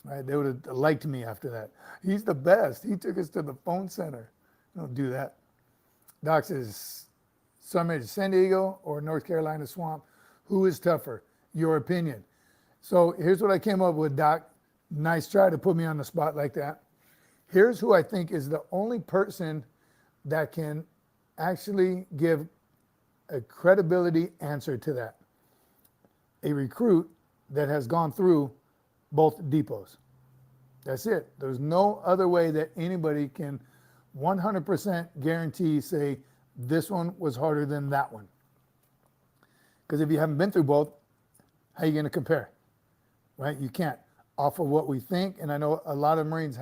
right? They would have liked me after that. He's the best. He took us to the phone center. Don't do that. Doc says, Summit, San Diego or North Carolina Swamp, who is tougher? Your opinion. So here's what I came up with, Doc. Nice try to put me on the spot like that. Here's who I think is the only person that can actually give a credibility answer to that. A recruit that has gone through both depots. That's it. There's no other way that anybody can 100% guarantee, say, this one was harder than that one. Because if you haven't been through both, how are you going to compare? Right? You can't. Off of what we think, and I know a lot of Marines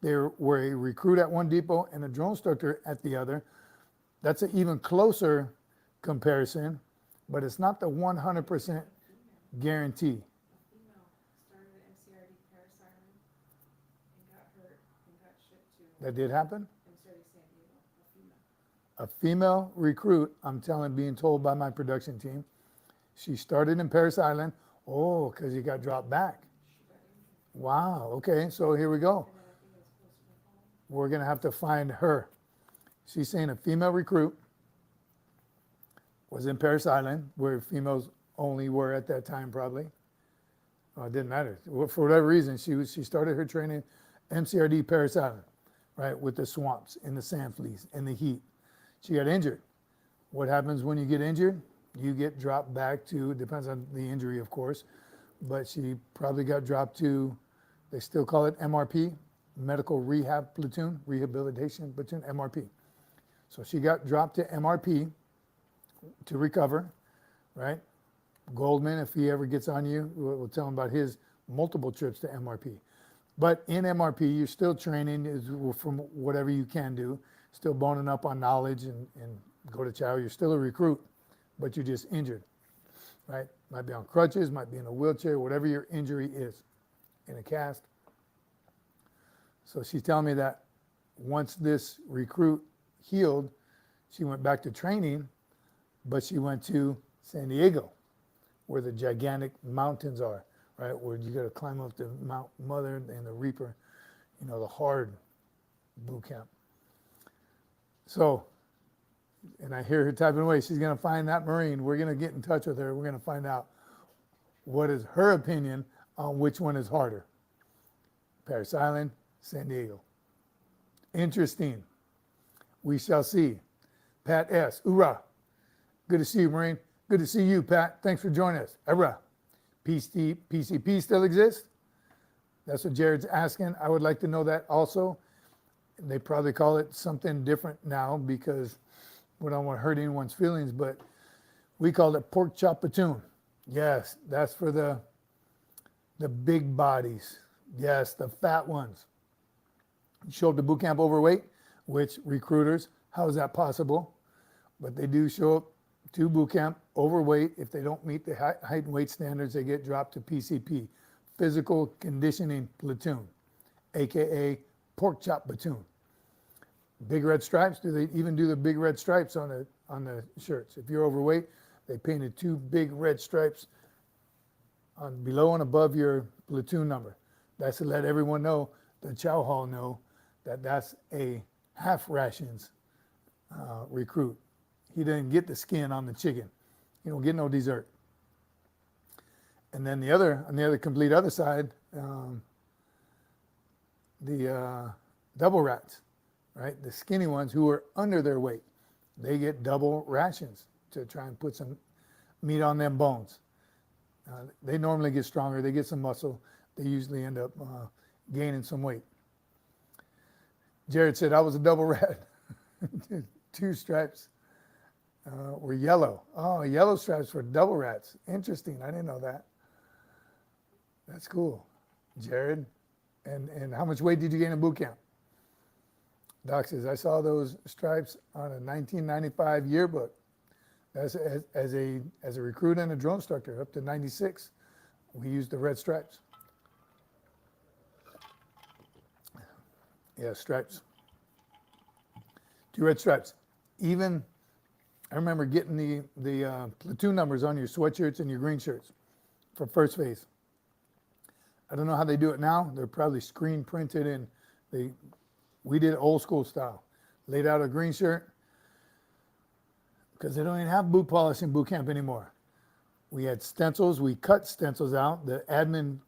they were a recruit at one depot and a drone instructor at the other. That's an even closer comparison, but it's not the 100% guarantee. That did happen? A female recruit, being told by my production team, she started in Parris Island. Oh, because he got dropped back. Wow, okay, so here we go. We're going to have to find her. She's saying a female recruit was in Parris Island, where females only were at that time probably. Oh, it didn't matter. For whatever reason, she started her training MCRD Parris Island, right, with the swamps and the sand fleas and the heat. She got injured. What happens when you get injured? You get dropped back to, depends on the injury, of course, but she probably got dropped to, they still call it MRP, Medical Rehab Platoon, Rehabilitation Platoon, MRP. So she got dropped to MRP to recover, right? Goldman, if he ever gets on you, we'll tell him about his multiple trips to MRP. But in MRP, you're still training from whatever you can do, still boning up on knowledge and go to chow. You're still a recruit, but you're just injured, right? Might be on crutches, might be in a wheelchair, whatever your injury is, in a cast. So she's telling me that once this recruit healed, she went back to training, but she went to San Diego, where the gigantic mountains are, right? Where you got to climb up the Mount Mother and the Reaper, the hard boot camp. So, and I hear her typing away. She's going to find that Marine. We're going to get in touch with her. We're going to find out what is her opinion on which one is harder. Parris Island, San Diego. Interesting. We shall see. Pat S. URAH. Good to see you, Marine. Good to see you, Pat. Thanks for joining us. URAH. PCP still exists? That's what Jared's asking. I would like to know that also. They probably call it something different now because we don't want to hurt anyone's feelings, but we call it pork chop platoon. Yes, that's for the big bodies. Yes, the fat ones. You show up to boot camp overweight, which recruiters, how is that possible? But they do show up to boot camp overweight. If they don't meet the height and weight standards, they get dropped to PCP, Physical Conditioning Platoon, AKA pork chop platoon. Big red stripes, do they even do the big red stripes on the shirts? If you're overweight, they painted 2 big red stripes on below and above your platoon number. That's to let everyone know, the chow hall know, that that's a half rations recruit. He didn't get the skin on the chicken. You don't get no dessert. And then on the other complete other side, the double rats, right? The skinny ones who are under their weight, they get double rations to try and put some meat on them bones. They normally get stronger. They get some muscle. They usually end up gaining some weight. Jared said, I was a double rat. 2 stripes were yellow. Oh, yellow stripes for double rats. Interesting. I didn't know that. That's cool. Jared, and how much weight did you gain in boot camp? Doc says, I saw those stripes on a 1995 yearbook. As a recruit and a drone instructor, up to 96, we used the red stripes. Yeah, stripes. 2 red stripes. Even, I remember getting the platoon numbers on your sweatshirts and your green shirts for first phase. I don't know how they do it now. They're probably screen printed, and we did old school style. Laid out a green shirt, because they don't even have boot polish in boot camp anymore. We had stencils. We cut stencils out. The admin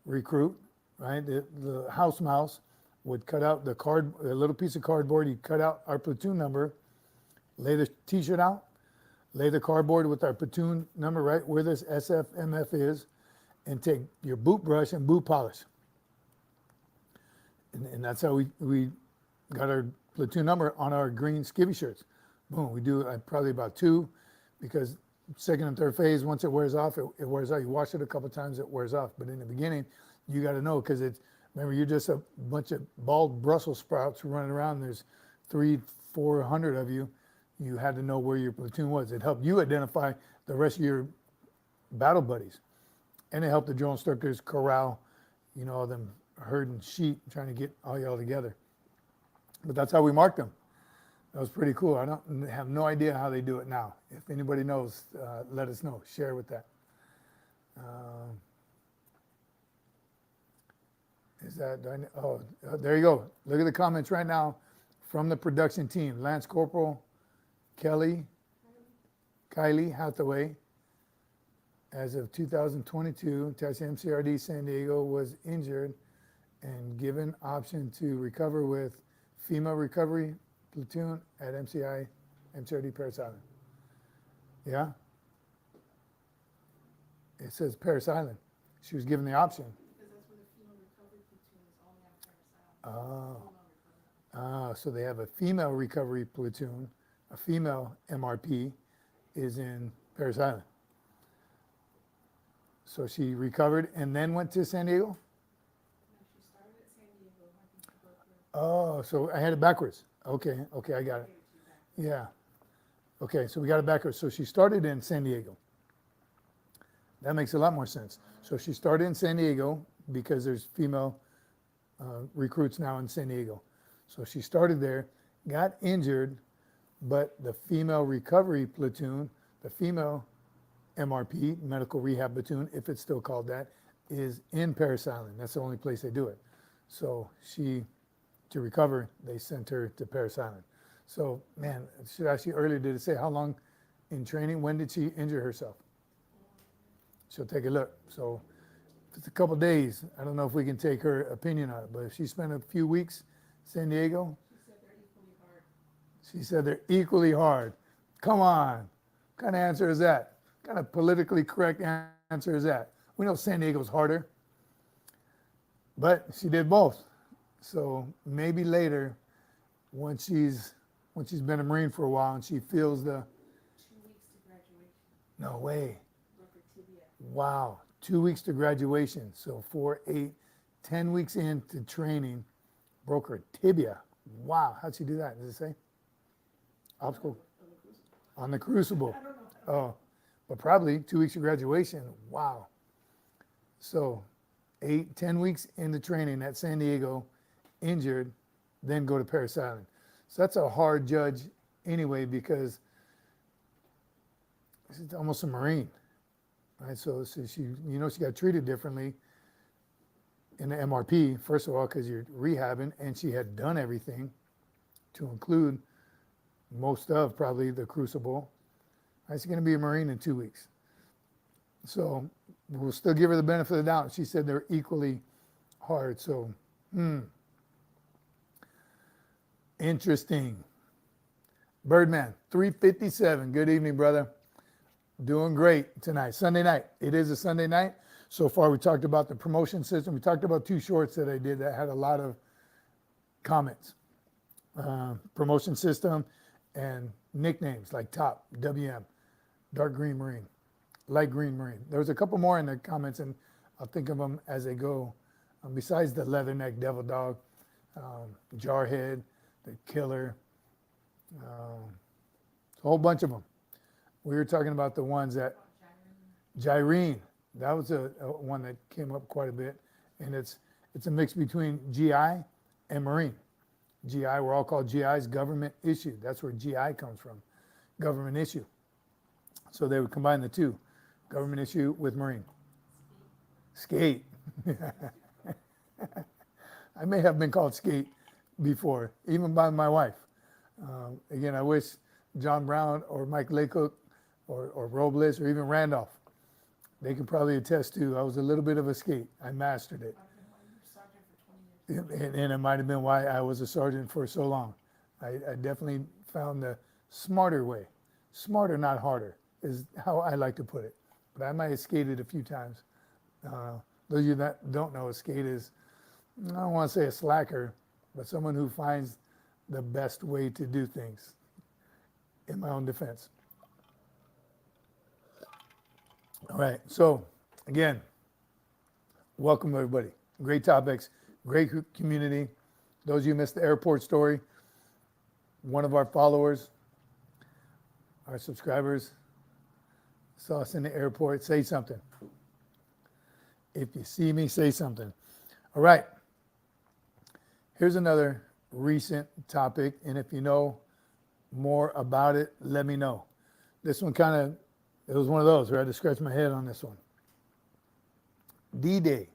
recruit, right, the house mouse would cut out a little piece of cardboard. He'd cut out our platoon number, lay the t-shirt out, lay the cardboard with our platoon number right where this SFMF is, and take your boot brush and boot polish. And that's how we got our platoon number on our green skivvy shirts. Boom, we do probably about 2, because second and third phase, once it wears off, it wears out. You wash it a couple times, it wears off. But in the beginning, you got to know, because remember, you're just a bunch of bald Brussels sprouts running around. There's 300-400 of you. You had to know where your platoon was. It helped you identify the rest of your battle buddies. And it helped the drill instructors corral, all them herding sheep, trying to get all y'all together. But that's how we marked them. That was pretty cool. I have no idea how they do it now. If anybody knows, let us know. Share with that. There you go. Look at the comments right now from the production team. Lance Corporal Kylie Hathaway, as of 2022, Task MCRD San Diego was injured and given option to recover with female recovery platoon at MCRD Parris Island. Yeah? It says Parris Island. She was given the option. Because that's where the female recovery platoon is, only on Parris Island. So they have a female recovery platoon, a female MRP is in Parris Island. So she recovered and then went to San Diego? No, she started at San Diego. I think she broke her. Oh, so I had it backwards. Okay, I got it. Yeah. Okay, so we got it backwards. So she started in San Diego. That makes a lot more sense. So she started in San Diego because there's female recruits now in San Diego. So she started there, got injured, but the female recovery platoon, the female MRP, medical rehab platoon, if it's still called that, is in Parris Island. That's the only place they do it. So to recover, they sent her to Parris Island. So, man, should I ask you earlier, did it say how long in training? When did she injure herself? She'll take a look. So if it's a couple days, I don't know if we can take her opinion on it, but if she spent a few weeks in San Diego, She said they're equally hard. she said they're equally hard. Come on. What kind of answer is that? What kind of politically correct answer is that? We know San Diego's harder, but she did both. So maybe later, once she's been a Marine for a while and she feels 2 weeks to graduation. no way. Broke her tibia. Wow, 2 weeks to graduation. So 4, 8, 10 weeks into training, broke her tibia. Wow, how'd she do that? Does it say? Obstacle? On the crucible. I don't know. Oh, but probably 2 weeks of graduation. Wow. So 8, 10 weeks into training at San Diego, injured, then go to Parris Island. So that's a hard judge anyway, because she's almost a Marine, right? So she, she got treated differently in the MRP, first of all, because you're rehabbing, and she had done everything to include most of probably the crucible. She's going to be a Marine in 2 weeks. So we'll still give her the benefit of the doubt. She said they're equally hard. So, interesting. Birdman, 357. Good evening, brother. Doing great tonight. Sunday night. It is a Sunday night. So far, we talked about the promotion system. We talked about 2 shorts that I did that had a lot of comments. Promotion system and nicknames like Top, WM, Dark Green Marine, Light Green Marine. There was a couple more in the comments, and I'll think of them as they go. Besides the Leatherneck, Devil Dog, Jarhead, the Killer, a whole bunch of them. We were talking about the ones that Gyrene. That was a one that came up quite a bit, and it's a mix between GI and Marine. GI, we're all called GIs, government issue. That's where GI comes from, government issue. So they would combine the two, government issue with Marine. Skate. I may have been called skate before, even by my wife. Again, I wish John Brown or Mike Laycock or Robles or even Randolph, they could probably attest to I was a little bit of a skate. I mastered it. I've been why you were sergeant for 20 years. And it might have been why I was a sergeant for so long. I definitely found the smarter way. Smarter, not harder, is how I like to put it. But I might have skated a few times. Those of you that don't know, a skate is, I don't want to say a slacker, but someone who finds the best way to do things, in my own defense. All right, so again, welcome everybody. Great topics, great community. Those of you who missed the airport story, one of our followers, our subscribers, saw us in the airport. Say something. If you see me, say something. All right. Here's another recent topic, and if you know more about it, let me know. This one it was one of those where I had to scratch my head on this one. D-Day,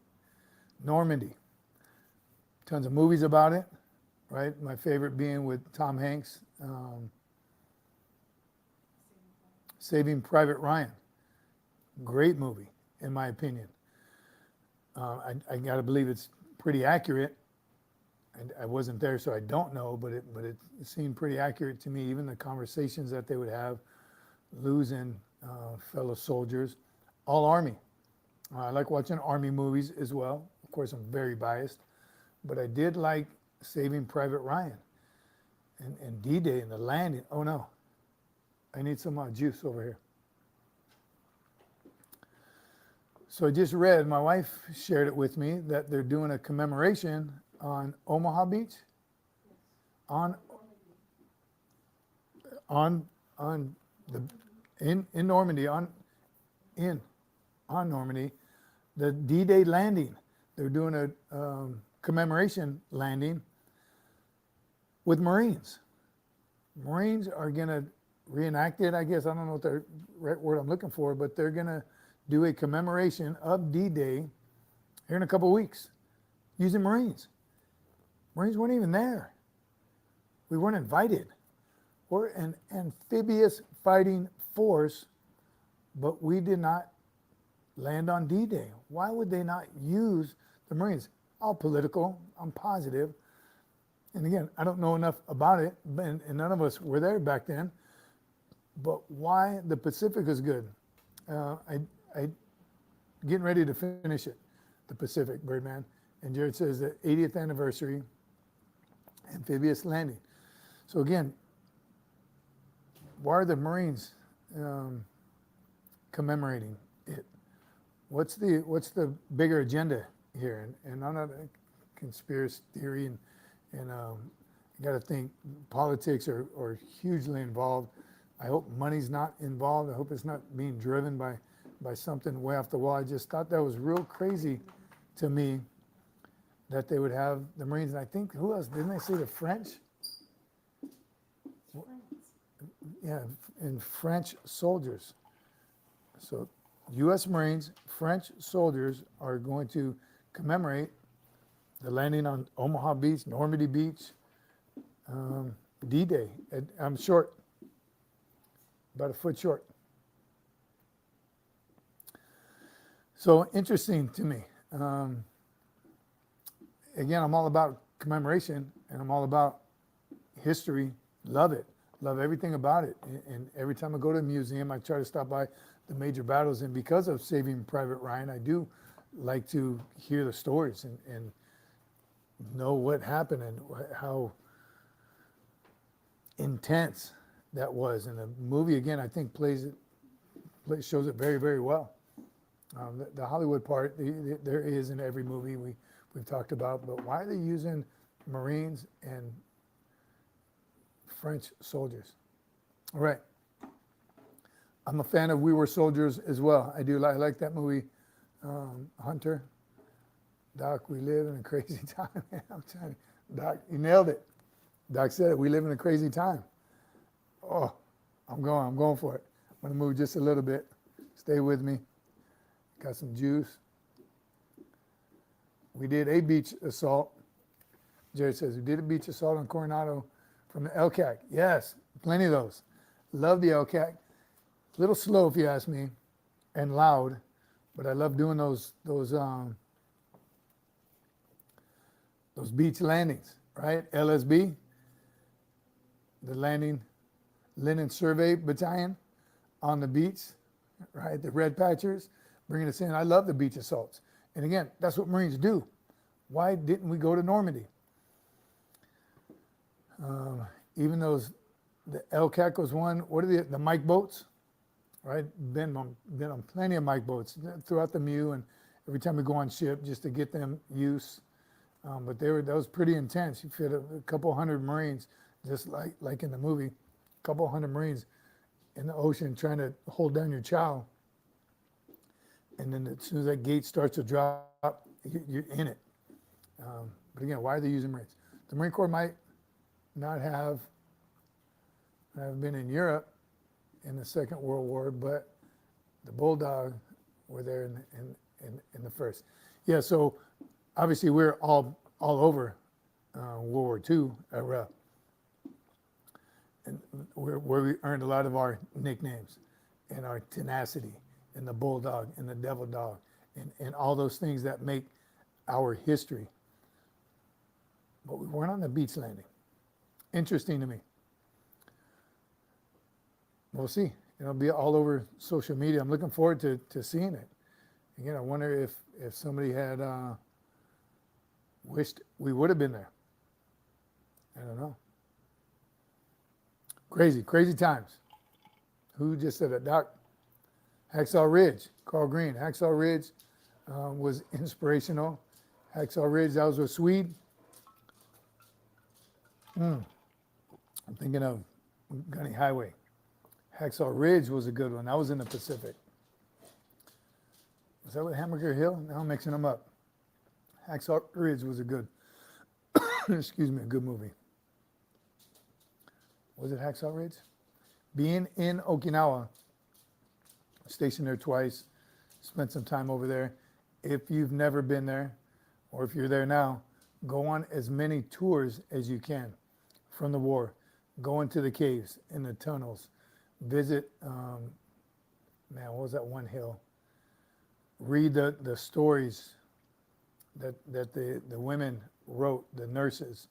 Normandy. Tons of movies about it, right? My favorite being with Tom Hanks, Saving Private Ryan. Great movie, in my opinion. I got to believe it's pretty accurate. I wasn't there, so I don't know, but it seemed pretty accurate to me. Even the conversations that they would have, losing fellow soldiers, all Army. I like watching Army movies as well. Of course, I'm very biased, but I did like Saving Private Ryan and D-Day and the landing. Oh no, I need some juice over here. So I just read, my wife shared it with me, that they're doing a commemoration on Omaha Beach, in Normandy, on Normandy, the D-Day landing. They're doing a commemoration landing with Marines. Marines are gonna reenact it, I guess. I don't know what the right word I'm looking for, but they're gonna do a commemoration of D-Day here in a couple of weeks using Marines. Marines weren't even there. We weren't invited. We're an amphibious fighting force, but we did not land on D-Day. Why would they not use the Marines? All political, I'm positive. And again, I don't know enough about it, and none of us were there back then. But why the Pacific is good. I getting ready to finish it, the Pacific, Birdman. And Jared says the 80th anniversary amphibious landing. So again, why are the Marines commemorating it? What's the bigger agenda here? And I'm not a conspiracy theory, and you got to think politics are hugely involved. I hope money's not involved. I hope it's not being driven by something way off the wall. I just thought that was real crazy to me that they would have the Marines. And I think, who else? Didn't they say the French? Yeah, and French soldiers. So U.S. Marines, French soldiers are going to commemorate the landing on Omaha Beach, Normandy Beach, D-Day. I'm short, about a foot short. So interesting to me. Again, I'm all about commemoration, and I'm all about history. Love it. Love everything about it. And every time I go to a museum, I try to stop by the major battles. And because of Saving Private Ryan, I do like to hear the stories and know what happened and how intense that was. And the movie, again, I think shows it very, very well. The Hollywood part, there is in every movie we've talked about, but why are they using Marines and French soldiers? All right. I'm a fan of We Were Soldiers as well. I like that movie, Hunter. Doc, we live in a crazy time. I'm telling you, Doc, you nailed it. Doc said it, we live in a crazy time. Oh, I'm going for it. I'm gonna move just a little bit. Stay with me. Got some juice. We did a beach assault. Jerry says, we did a beach assault on Coronado from the LCAC. Yes, plenty of those. Love the LCAC. A little slow if you ask me, and loud, but I love doing those beach landings, right? LSB, the landing linen survey battalion on the beach, right? The red patchers bringing us in. I love the beach assaults. And again, that's what Marines do. Why didn't we go to Normandy? Even those, the LCAC was one. What are the Mike boats, right? Been on plenty of Mike boats throughout the MEU, and every time we go on ship just to get them use. But that was pretty intense. You fit a couple hundred Marines, just like in the movie, a couple hundred Marines in the ocean trying to hold down your chow. And then as soon as that gate starts to drop, you're in it. But again, why are they using Marines? The Marine Corps might not have been in Europe in the Second World War, but the Bulldog were there in the first. Yeah, so obviously we're all over World War II era, and where we earned a lot of our nicknames and our tenacity and the Bulldog and the Devil Dog and all those things that make our history. But we weren't on the beach landing. Interesting to me. We'll see. It'll be all over social media. I'm looking forward to seeing it. Again, I wonder if somebody had wished we would have been there. I don't know. Crazy times. Who just said it? Doc, Hacksaw Ridge, Carl Green. Hacksaw Ridge was inspirational. Hacksaw Ridge, that was with Swede. I'm thinking of Gunny Highway. Hacksaw Ridge was a good one. That was in the Pacific. Was that with Hamburger Hill? Now I'm mixing them up. Hacksaw Ridge was a good, excuse me, a good movie. Was it Hacksaw Ridge? Being in Okinawa, stationed there twice, spent some time over there. If you've never been there, or if you're there now, go on as many tours as you can from the war. Go into the caves, in the tunnels, visit, what was that one hill? Read the stories that the women wrote, the nurses.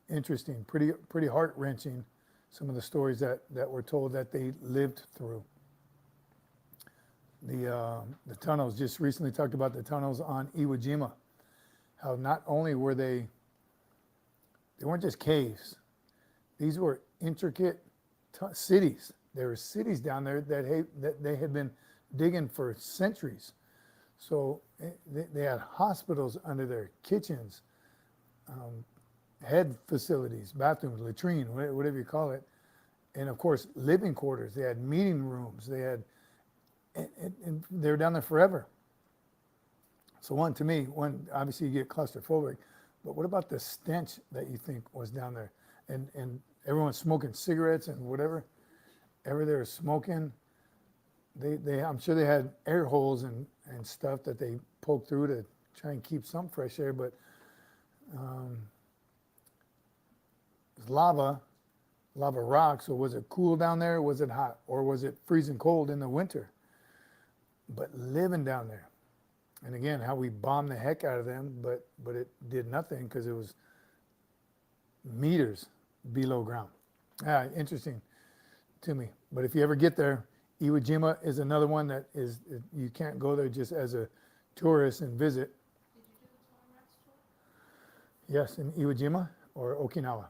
Interesting, pretty heart-wrenching, some of the stories that were told that they lived through. The tunnels, just recently talked about the tunnels on Iwo Jima, how not only were they weren't just caves, these were intricate cities. There were cities down there that they had been digging for centuries. So they had hospitals under there, kitchens, head facilities, bathrooms, latrine, whatever you call it. And of course, living quarters. They had meeting rooms. They had, and they were down there forever. So one, obviously you get claustrophobic, but what about the stench that you think was down there? And everyone's smoking cigarettes and whatever they were smoking. I'm sure they had air holes and stuff that they poked through to try and keep some fresh air, but it was lava rock. So was it cool down there? Was it hot? Or was it freezing cold in the winter? But living down there. And again, how we bombed the heck out of them, but it did nothing because it was meters below ground. Interesting to me. But if you ever get there, Iwo Jima is another one that is, you can't go there just as a tourist and visit. Did you do the Time Lapse tour? Yes, in Iwo Jima or Okinawa.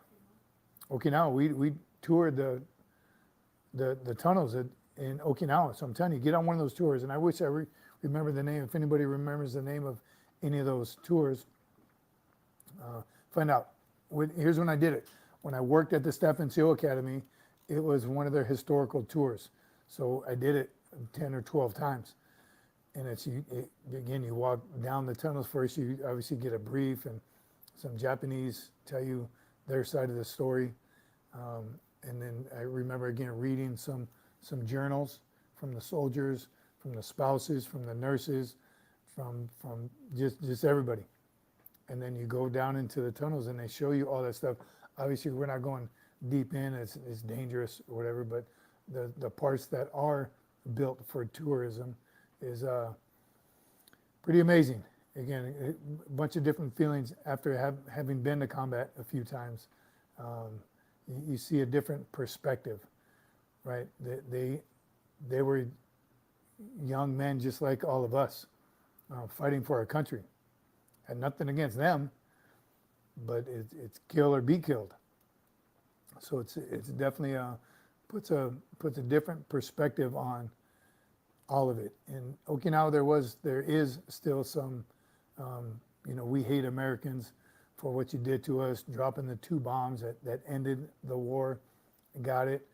Okinawa, we toured the tunnels in Okinawa. So I'm telling you, get on one of those tours. And I wish I remember the name. If anybody remembers the name of any of those tours, find out. Here's when I did it. When I worked at the Staff NCO Academy, it was one of their historical tours. So I did it 10 or 12 times. And again, you walk down the tunnels first, you obviously get a brief, and some Japanese tell you their side of the story. And then I remember again reading some journals from the soldiers, from the spouses, from the nurses, from just everybody. And then you go down into the tunnels and they show you all that stuff. Obviously, we're not going deep in, it's dangerous or whatever, but the parts that are built for tourism is pretty amazing. Again, a bunch of different feelings after having been to combat a few times. You see a different perspective, right? They were young men just like all of us, fighting for our country. Had nothing against them, but it's kill or be killed. So it's definitely puts a different perspective on all of it. In Okinawa, there is still some, we hate Americans for what you did to us, dropping the 2 bombs that ended the war, got it.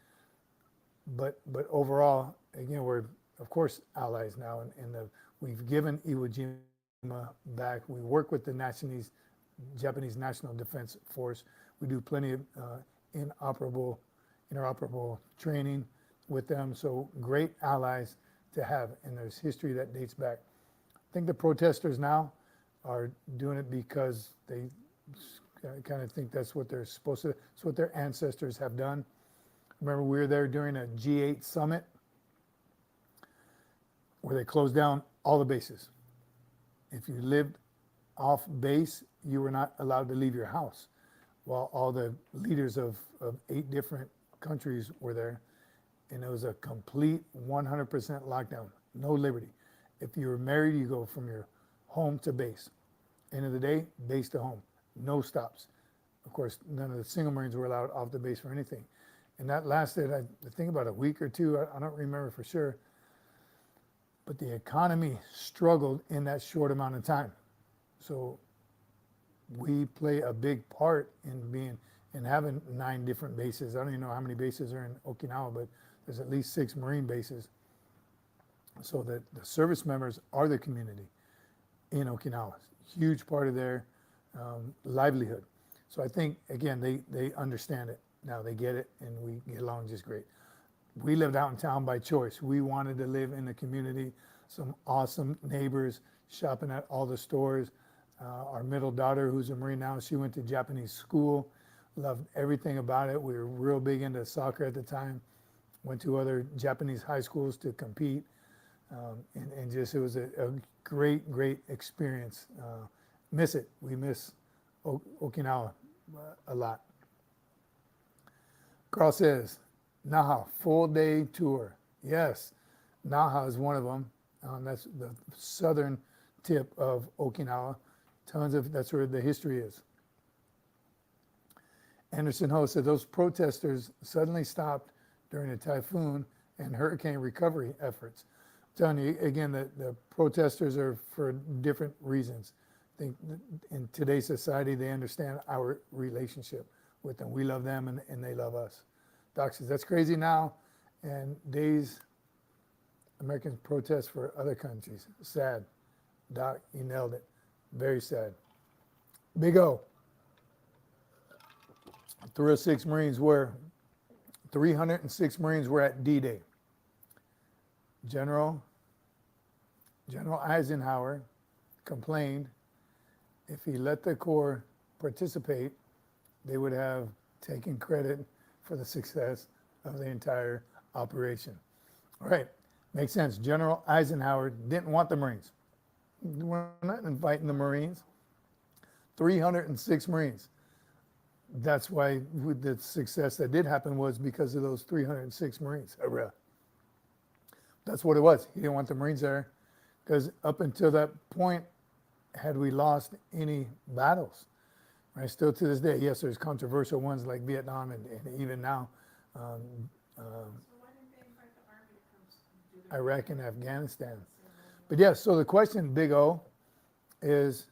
But overall, again, we're of course allies now, and we've given Iwo Jima back. We work with the Japanese National Defense Force. We do plenty of interoperable training with them. So great allies to have, and there's history that dates back. I think the protesters now are doing it because they kind of think that's what they're supposed to, it's what their ancestors have done. Remember, we were there during a G8 summit where they closed down all the bases. If you lived off base, you were not allowed to leave your house. While all the leaders of 8 different countries were there, and it was a complete 100% lockdown, no liberty. If you were married, you go from your home to base. End of the day, base to home, no stops. Of course, none of the single Marines were allowed off the base for anything. And that lasted, I think, about a week or 2. I don't remember for sure. But the economy struggled in that short amount of time. So we play a big part in having 9 different bases. I don't even know how many bases are in Okinawa, but there's at least 6 Marine bases. So that the service members are the community in Okinawa. Huge part of their livelihood. So I think, again, they understand it. Now they get it, and we get along just great. We lived out in town by choice. We wanted to live in the community, some awesome neighbors, shopping at all the stores. Our middle daughter, who's a Marine now, she went to Japanese school, loved everything about it. We were real big into soccer at the time, went to other Japanese high schools to compete, and just it was a great, great experience. Miss it. We miss Okinawa a lot. Carl says, Naha, full day tour. Yes, Naha is one of them. That's the southern tip of Okinawa. That's where the history is. Anderson Ho said those protesters suddenly stopped during a typhoon and hurricane recovery efforts. I'm telling you, again, the protesters are for different reasons. I think in today's society, they understand our relationship with them. We love them and they love us. Doc says, that's crazy now. And days Americans protest for other countries. Sad. Doc, you nailed it. Very sad. Big O. 306 Marines were, 306 Marines were at D-Day. General Eisenhower complained if he let the Corps participate, they would have taken credit for the success of the entire operation. All right, makes sense. General Eisenhower didn't want the Marines. We're not inviting the Marines. 306 Marines. That's why the success that did happen was because of those 306 Marines. That's what it was. He didn't want the Marines there because up until that point, had we lost any battles, right? Still to this day, yes, there's controversial ones like Vietnam and even now, So why didn't they invite the Army to come do their Iraq and Afghanistan. But yes, so the question, Big O, is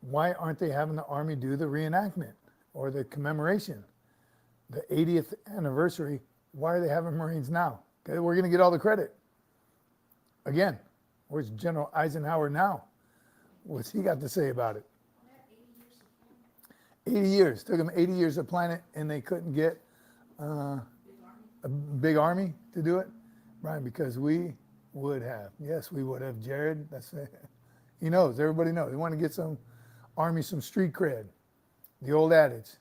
why aren't they having the Army do the reenactment or the commemoration? The 80th anniversary, why are they having Marines now? Okay, we're going to get all the credit. Again, where's General Eisenhower now? What's he got to say about it? 80 years. Took them 80 years to plan it, and they couldn't get a big army to do it. Right, because we Would have. Yes, we would have. Jared, that's it. He knows. Everybody knows. They want to get some Army, some street cred. The old adage.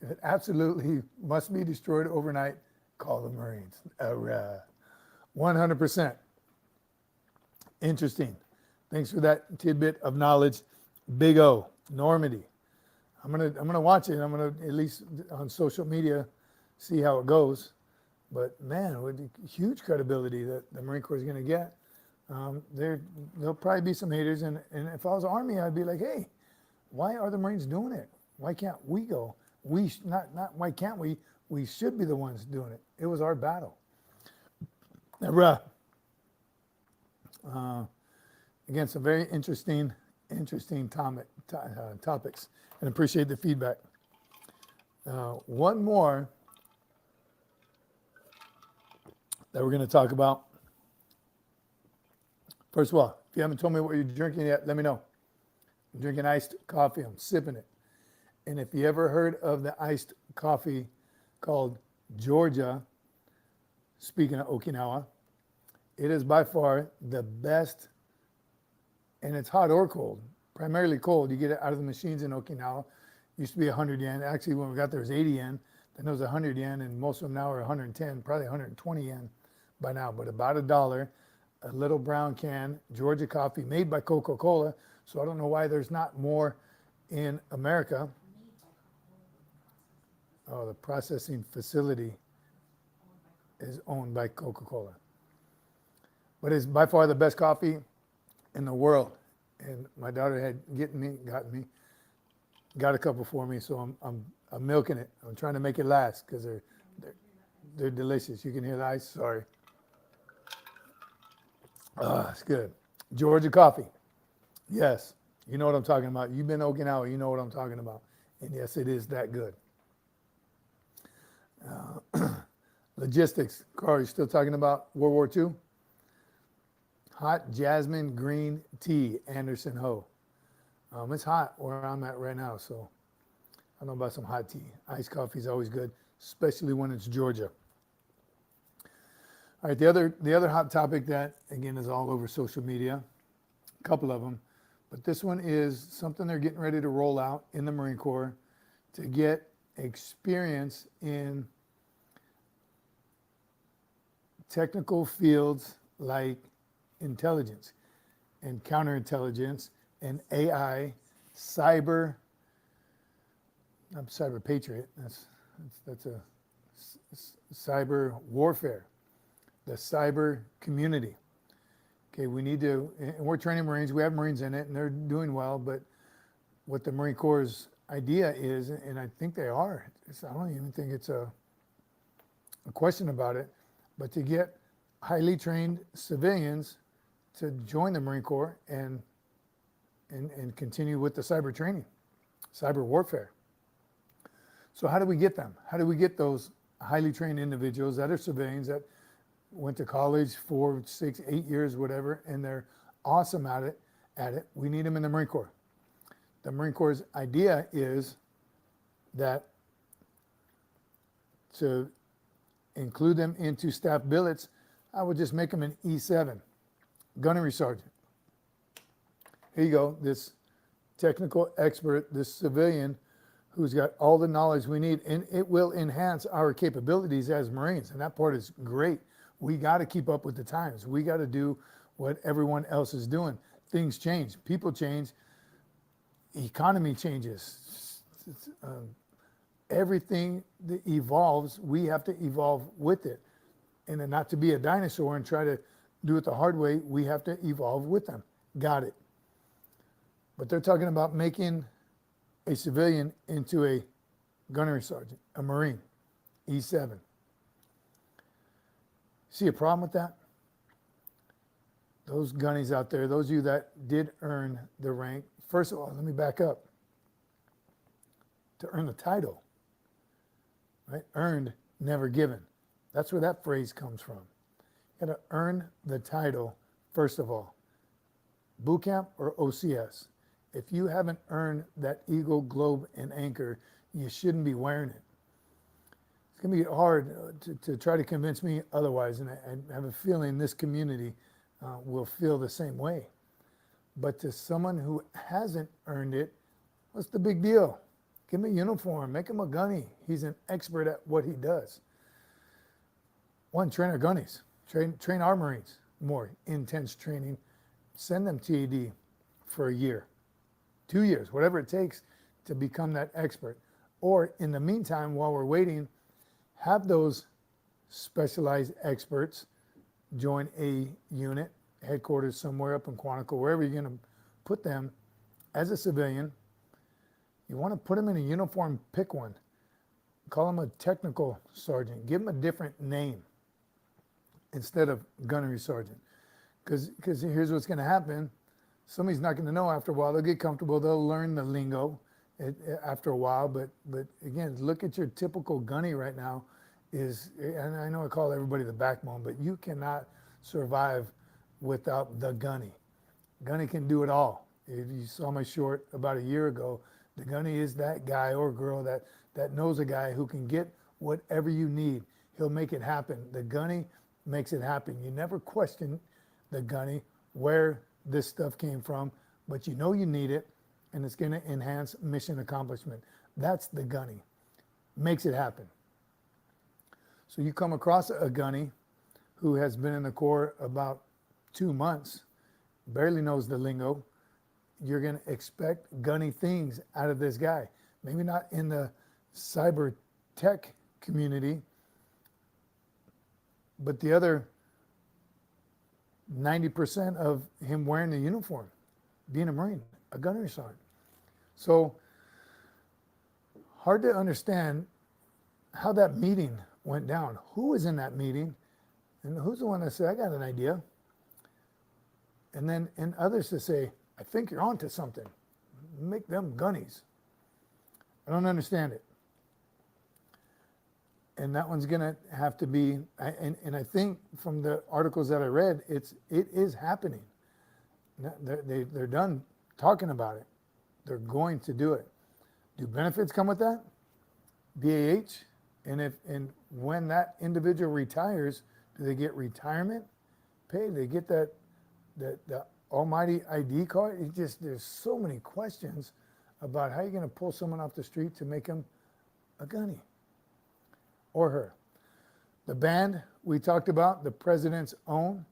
If it absolutely must be destroyed overnight, call the Marines. 100%. Interesting. Thanks for that tidbit of knowledge. Big O, Normandy. I'm gonna watch it. I'm gonna, at least on social media, see how it goes. But man, with the huge credibility that the Marine Corps is gonna get, there'll probably be some haters. And if I was Army, I'd be like, hey, why are the Marines doing it? Why can't we go? Not why can't we? We should be the ones doing it. It was our battle. Now, again, some very interesting topics, and appreciate the feedback. One more that we're going to talk about. First of all, if you haven't told me what you're drinking yet, let me know. I'm drinking iced coffee. I'm sipping it. And if you ever heard of the iced coffee called Georgia, speaking of Okinawa, it is by far the best, and it's hot or cold, primarily cold. You get it out of the machines in Okinawa. It used to be 100 yen. Actually, when we got there, it was 80 yen. Then it was 100 yen, and most of them now are 110, probably 120 yen by now, but about $1. A little brown can, Georgia coffee, made by Coca-Cola. So I don't know why there's not more in America. Oh, the processing facility is owned by Coca-Cola. But it's by far the best coffee in the world. And my daughter had got a couple for me, so I'm milking it. I'm trying to make it last because they're delicious. You can hear the ice. Sorry. It's good. Georgia coffee. Yes, you know what I'm talking about. You've been to Okinawa, you know what I'm talking about. And yes, it is that good. Logistics. Carl, you still talking about World War II? Hot jasmine green tea, Anderson Ho. It's hot where I'm at right now, so I know about some hot tea. Iced coffee is always good, especially when it's Georgia. All right, the other hot topic that, again, is all over social media, a couple of them, but this one is something they're getting ready to roll out in the Marine Corps to get experience in technical fields like intelligence and counterintelligence and AI, cyber patriot. That's a cyber warfare, the cyber community. Okay, we need to, and we're training Marines. We have Marines in it, and they're doing well. But what the Marine Corps' idea is, and I think they are. I don't even think it's a question about it. But to get highly trained civilians to join the Marine Corps and continue with the cyber training, cyber warfare. So how do we get them? How do we get those highly trained individuals that are civilians that went to college 4, 6, 8 years, whatever, and they're awesome at it? We need them in the Marine Corps. The Marine Corps' idea is that to include them into staff billets, I would just make them an E7, gunnery sergeant. Here you go, this technical expert, this civilian who's got all the knowledge we need, and it will enhance our capabilities as Marines, and that part is great. We got to keep up with the times. We got to do what everyone else is doing. Things change, people change, economy changes. Everything that evolves, we have to evolve with it. And then not to be a dinosaur and try to do it the hard way, we have to evolve with them. Got it. But they're talking about making a civilian into a gunnery sergeant, a Marine, E7. See a problem with that? Those gunnies out there, those of you that did earn the rank, first of all, let me back up. To earn the title, right? Earned, never given. That's where that phrase comes from. You got to earn the title, first of all. Boot camp or OCS. If you haven't earned that Eagle, Globe, and Anchor, you shouldn't be wearing it. It's going to be hard to try to convince me otherwise, and I have a feeling this community will feel the same way. But to someone who hasn't earned it, what's the big deal? Give him a uniform, make him a gunny. He's an expert at what he does. One, train our gunnies, train our Marines, more intense training. Send them TAD for a year, 2 years, whatever it takes to become that expert. Or in the meantime, while we're waiting, have those specialized experts join a unit, headquarters somewhere up in Quantico, wherever you're going to put them as a civilian. You want to put them in a uniform, pick one. Call them a technical sergeant. Give them a different name instead of gunnery sergeant. Because here's what's going to happen. Somebody's not going to know after a while. They'll get comfortable. They'll learn the lingo after a while. But again, look at your typical gunny right now. And I know I call everybody the backbone, but you cannot survive without the gunny. Gunny can do it all. If you saw my short about a year ago, the gunny is that guy or girl that knows a guy who can get whatever you need. He'll make it happen. The gunny makes it happen. You never question the gunny where this stuff came from, but you know you need it, and it's going to enhance mission accomplishment. That's the gunny. Makes it happen. So you come across a gunny who has been in the Corps about 2 months, barely knows the lingo. You're going to expect gunny things out of this guy. Maybe not in the cyber tech community, but the other 90% of him wearing the uniform, being a Marine, a gunnery sergeant. So hard to understand how that meeting went down. Who was in that meeting? And who's the one that said, I got an idea? And others to say, I think you're onto something. Make them gunnies. I don't understand it. And that one's going to have to be, and I think from the articles that I read, it is happening. They're done talking about it. They're going to do it. Do benefits come with that? BAH? And when that individual retires, do they get retirement pay? Do they get the almighty ID card? There's so many questions about how you're going to pull someone off the street to make them a gunny or her. The band we talked about, the president's own,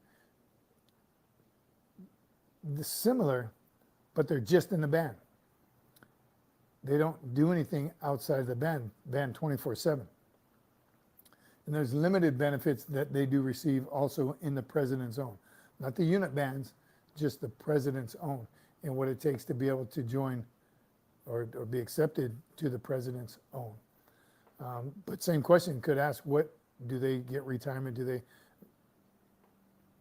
similar, but they're just in the band. They don't do anything outside of the band 24/7. And there's limited benefits that they do receive also in the president's own. Not the unit bands, just the president's own, and what it takes to be able to join or be accepted to the president's own. But same question, could ask, what do they get retirement?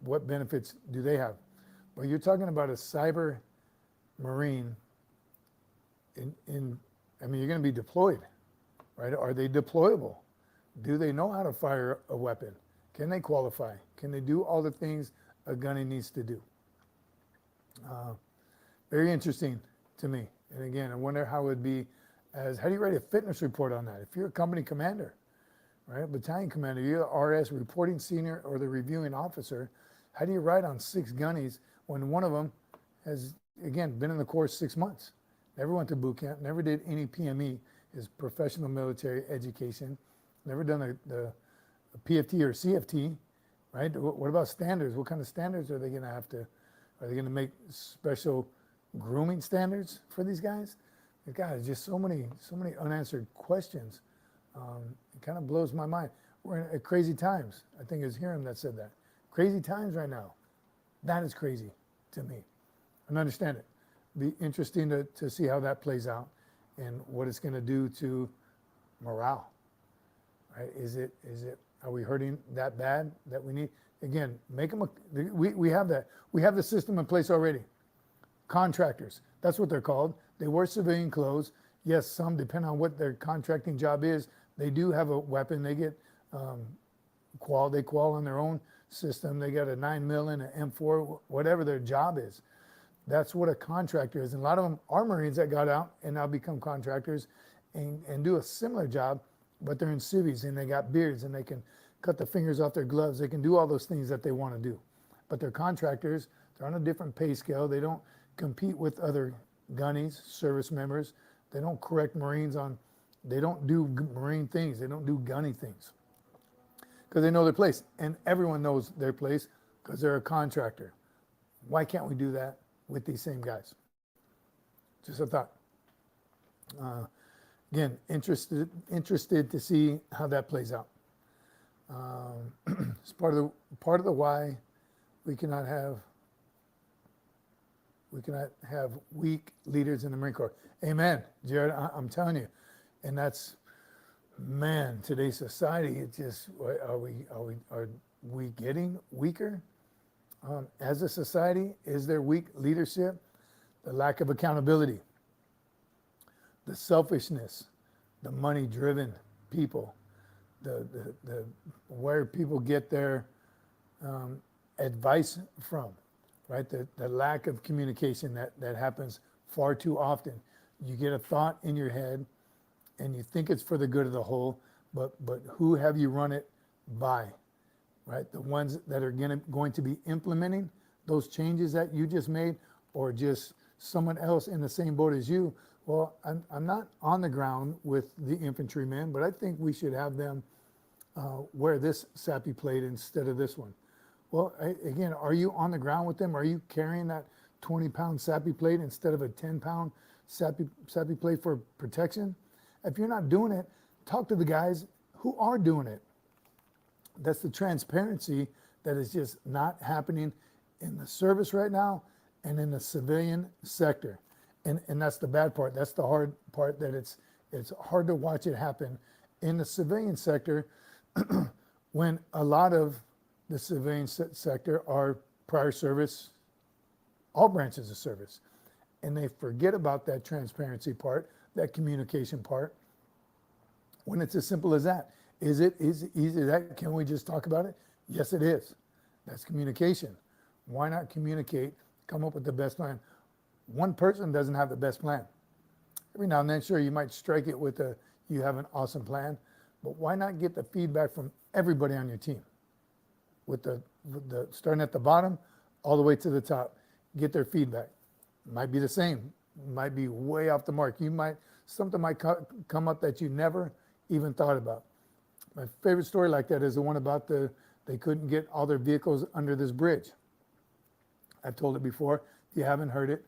What benefits do they have? Well, you're talking about a cyber Marine I mean, you're going to be deployed, right? Are they deployable? Do they know how to fire a weapon? Can they qualify? Can they do all the things a gunny needs to do? Very interesting to me. And again, I wonder how it would be how do you write a fitness report on that? If you're a company commander, right, battalion commander, you're the RS reporting senior or the reviewing officer, how do you write on 6 gunnies when one of them has, again, been in the Corps 6 months, never went to boot camp, never did any PME, his professional military education, never done the PFT or CFT, right? What about standards? What kind of standards are they going to have to, are they going to make special grooming standards for these guys? Guys, just so many unanswered questions. It kind of blows my mind. We're in crazy times. I think it was Hiram that said that. Crazy times right now. That is crazy to me. I don't understand it. Be interesting to see how that plays out and what it's going to do to morale. Right? Are we hurting that bad that we need? Again, make them we have that. We have the system in place already. Contractors, that's what they're called. They wear civilian clothes. Yes, some, depending on what their contracting job is, they do have a weapon. They get they qual on their own system. They got a 9mm and an M4, whatever their job is. That's what a contractor is. And a lot of them are Marines that got out and now become contractors and do a similar job, but they're in civvies and they got beards and they can cut the fingers off their gloves. They can do all those things that they want to do. but they're contractors. They're on a different pay scale. They don't compete with other gunnies, service members. They don't correct Marines on, they don't do Marine things. They don't do gunny things because they know their place. And everyone knows their place because they're a contractor. Why can't we do that with these same guys? Just a thought. Again, interested to see how that plays out. It's part of the why we cannot have weak leaders in the Marine Corps. Amen, Jared. I'm telling you, and that's, man, today's society. It just, are we getting weaker as a society? Is there weak leadership? The lack of accountability, the selfishness, the money-driven people, the where people get their advice from, right? The lack of communication that happens far too often. You get a thought in your head and you think it's for the good of the whole, but who have you run it by, right? The ones that are going to be implementing those changes that you just made, or just someone else in the same boat as you. Well, I'm not on the ground with the infantrymen, but I think we should have them wear this sappy plate instead of this one. Well, again, are you on the ground with them? Are you carrying that 20-pound sappy plate instead of a 10-pound sappy plate for protection? If you're not doing it, talk to the guys who are doing it. That's the transparency that is just not happening in the service right now and in the civilian sector. And that's the bad part. That's the hard part, that it's hard to watch it happen in the civilian sector when a lot of the civilian sector are prior service, all branches of service. And they forget about that transparency part, that communication part, when it's as simple as that. Is it easy that? Can we just talk about it? Yes, it is. That's communication. Why not communicate, come up with the best plan? One person doesn't have the best plan. Every now and then, sure, you might strike it with you have an awesome plan, but why not get the feedback from everybody on your team? With the starting at the bottom all the way to the top, get their feedback. Might be the same, might be way off the mark. Something might come up that you never even thought about. My favorite story like that is the one about they couldn't get all their vehicles under this bridge. I've told it before. If you haven't heard it,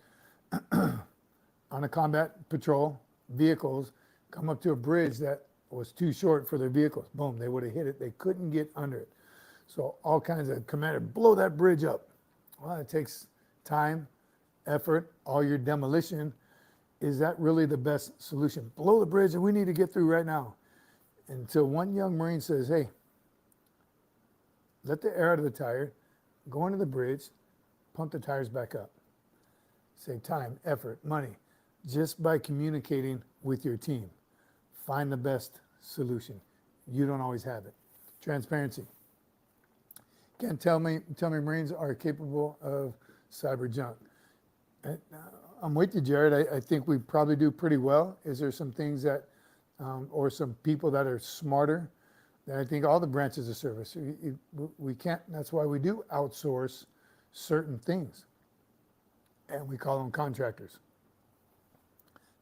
on a combat patrol, vehicles come up to a bridge that was too short for their vehicles. Boom, they would have hit it. They couldn't get under it. So all kinds of commander, blow that bridge up. Well, it takes time, effort, all your demolition. Is that really the best solution? Blow the bridge and we need to get through right now. Until one young Marine says, hey, let the air out of the tire, go into the bridge, pump the tires back up. Save time, effort, money, just by communicating with your team. Find the best solution. You don't always have it. Transparency. Can't tell me Marines are capable of cyber junk. I'm with you, Jared. I think we probably do pretty well. Is there some things that, or some people that are smarter than I think all the branches of service? We can't, that's why we do outsource certain things. And we call them contractors.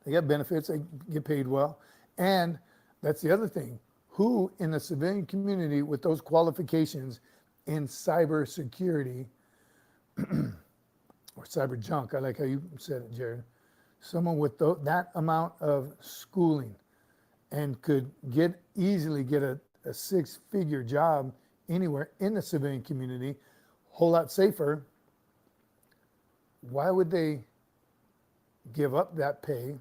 They get benefits, they get paid well. And that's the other thing. Who in the civilian community with those qualifications in cyber security or cyber junk, I like how you said it, Jared, someone with that amount of schooling and could easily get a six-figure job anywhere in the civilian community, whole lot safer. Why would they give up that pay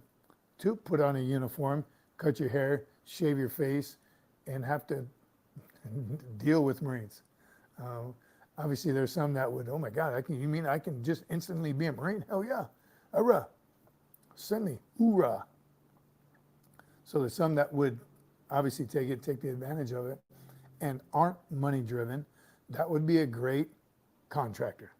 to put on a uniform, cut your hair, shave your face, and have to deal with Marines? Obviously, there's some that would, oh my God, you mean I can just instantly be a Marine? Hell yeah, hurrah, send me, hoorah. So there's some that would obviously take the advantage of it and aren't money driven. That would be a great contractor.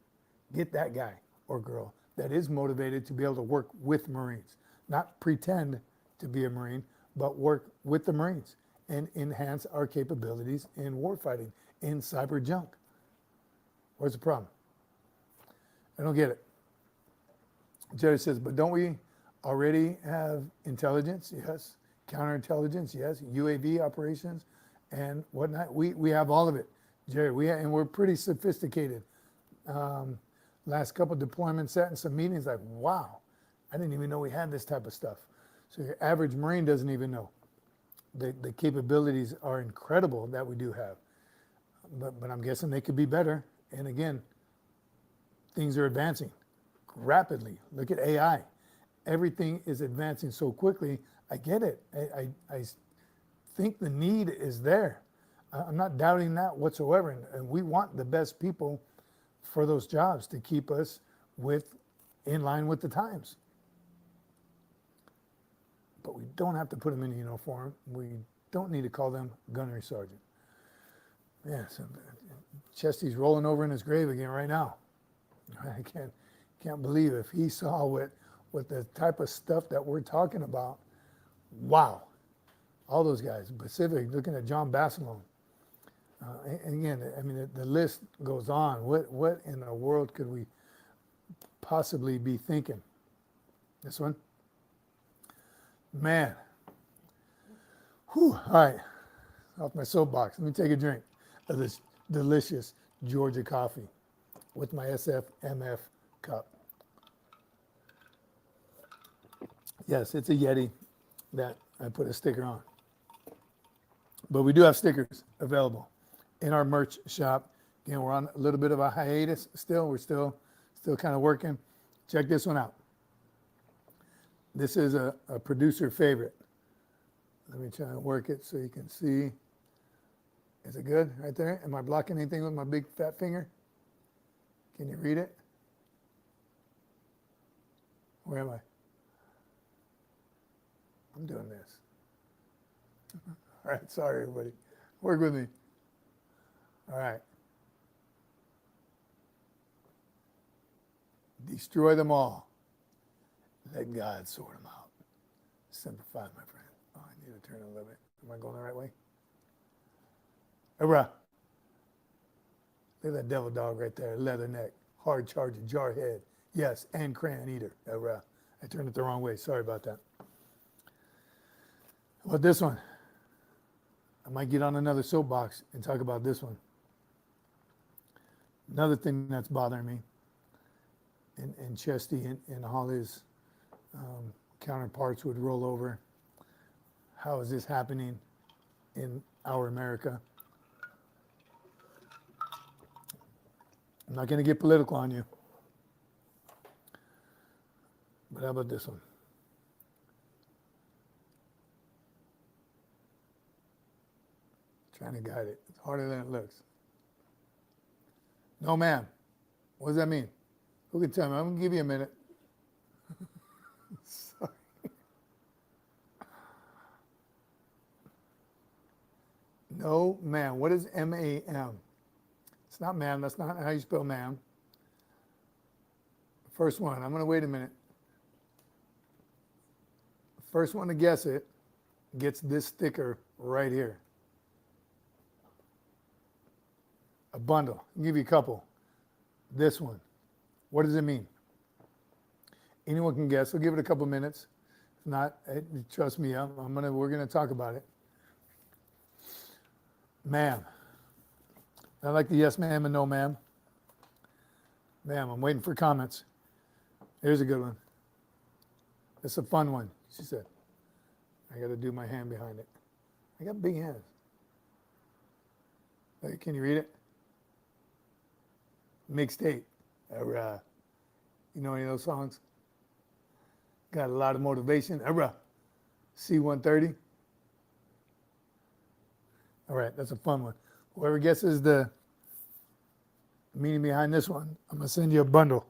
Get that guy or girl that is motivated to be able to work with Marines, not pretend to be a Marine, but work with the Marines and enhance our capabilities in warfighting, in cyber junk. Where's the problem? I don't get it. Jerry says, but don't we already have intelligence? Yes. Counterintelligence? Yes. UAV operations and whatnot. We have all of it, Jerry. And we're pretty sophisticated. Last couple deployments, sat in some meetings like, wow, I didn't even know we had this type of stuff. So your average Marine doesn't even know. The capabilities are incredible that we do have. But I'm guessing they could be better. And again, things are advancing rapidly. Look at AI. Everything is advancing so quickly. I get it. I think the need is there. I'm not doubting that whatsoever. And we want the best people for those jobs to keep us in line with the times. But we don't have to put them in a uniform. We don't need to call them gunnery sergeant. Yeah, so Chesty's rolling over in his grave again right now. I can't believe if he saw what the type of stuff that we're talking about. Wow. All those guys, Pacific, looking at John Basilone. And again, I mean, the list goes on. What in the world could we possibly be thinking? This one? Man. Whew. All right. Off my soapbox. Let me take a drink of this delicious Georgia coffee with my SFMF cup. Yes, it's a Yeti that I put a sticker on. But we do have stickers available in our merch shop. Again, we're on a little bit of a hiatus still. We're still kind of working. Check this one out. This is a producer favorite. Let me try and work it so you can see. Is it good right there? Am I blocking anything with my big fat finger? Can you read it? Where am I? I'm doing this. All right, sorry everybody. Work with me. All right. Destroy them all. Let God sort them out. Simplify, my friend. Oh, I need to turn a little bit. Am I going the right way? Hurrah. Look at that devil dog right there. Leather neck, hard charger, jar head. Yes, and crayon eater. Hurrah. I turned it the wrong way. Sorry about that. How about this one? I might get on another soapbox and talk about this one. Another thing that's bothering me, and Chesty and all his counterparts would roll over. How is this happening in our America? I'm not going to get political on you. But how about this one? Trying to guide it. It's harder than it looks. No, ma'am. What does that mean? Who can tell me? I'm going to give you a minute. Sorry. No, ma'am. What is M-A-M? It's not ma'am. That's not how you spell ma'am. First one. I'm going to wait a minute. First one to guess it gets this sticker right here. A bundle. I'll give you a couple. This one. What does it mean? Anyone can guess. I'll give it a couple minutes. If not, trust me, we're gonna talk about it. Ma'am. I like the yes ma'am and no ma'am. Ma'am, I'm waiting for comments. Here's a good one. It's a fun one, she said. I got to do my hand behind it. I got big hands. Hey, can you read it? Mixtape. Hurrah. You know any of those songs? Got a lot of motivation. Hurrah. C-130. All right, that's a fun one. Whoever guesses the meaning behind this one, I'm going to send you a bundle.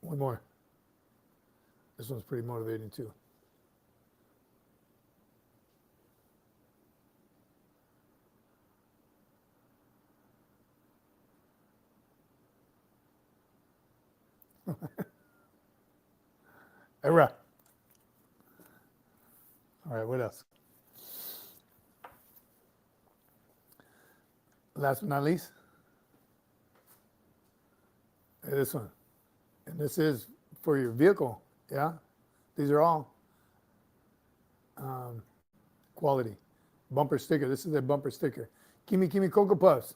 One more. This one's pretty motivating too. Hurrah. All right, what else? Last but not least, This one. And this is for your vehicle. Yeah. These are all quality. Bumper sticker. This is their bumper sticker. Gimme Cocoa Puffs.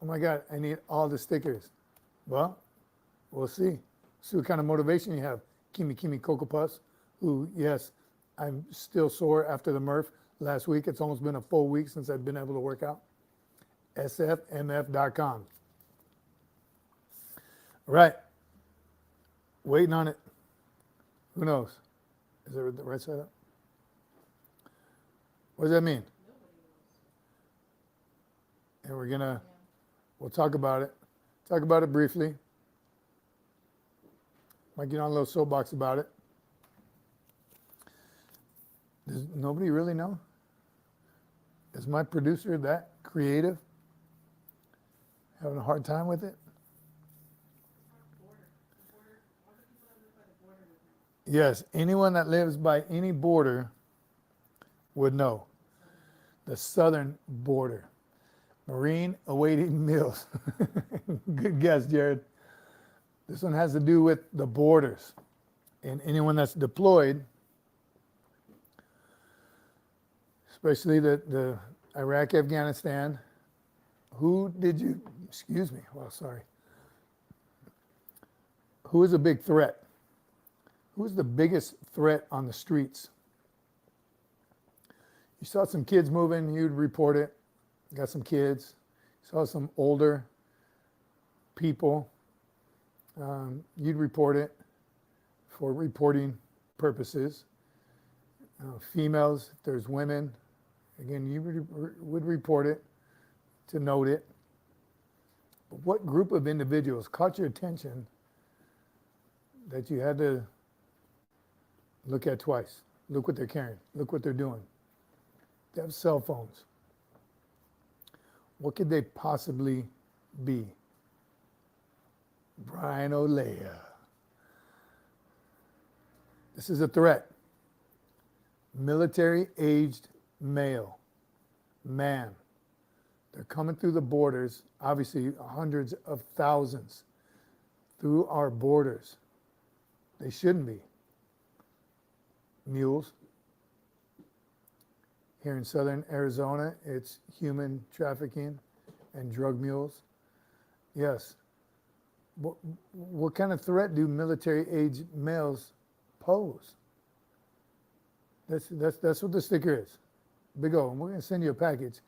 Oh my God, I need all the stickers. Well, we'll see. See what kind of motivation you have. Gimme Cocoa Puffs. Ooh, yes, I'm still sore after the Murph last week. It's almost been a full week since I've been able to work out. SFMF.com. All right. Waiting on it. Who knows? Is it the right side up? What does that mean? And we'll talk about it. Talk about it briefly. Might get on a little soapbox about it. Does nobody really know? Is my producer that creative? Having a hard time with it? Yes, anyone that lives by any border would know. The southern border. Marine awaiting meals. Good guess, Jared. This one has to do with the borders. And anyone that's deployed, especially the Iraq, Afghanistan, who is a big threat? Who's the biggest threat on the streets? You saw some kids moving, you'd report it. Got some kids. Saw some older people. You'd report it for reporting purposes. Females, if there's women, again, you would report it to note it. But what group of individuals caught your attention that you had to look at twice? Look what they're carrying. Look what they're doing. They have cell phones. What could they possibly be? Brian Olea. This is a threat. Military-aged male, man. They're coming through the borders, obviously hundreds of thousands through our borders. They shouldn't be. Mules. Here in southern Arizona, it's human trafficking and drug mules. Yes. What kind of threat do military-aged males pose? That's what the sticker is. Big O, and we're going to send you a package.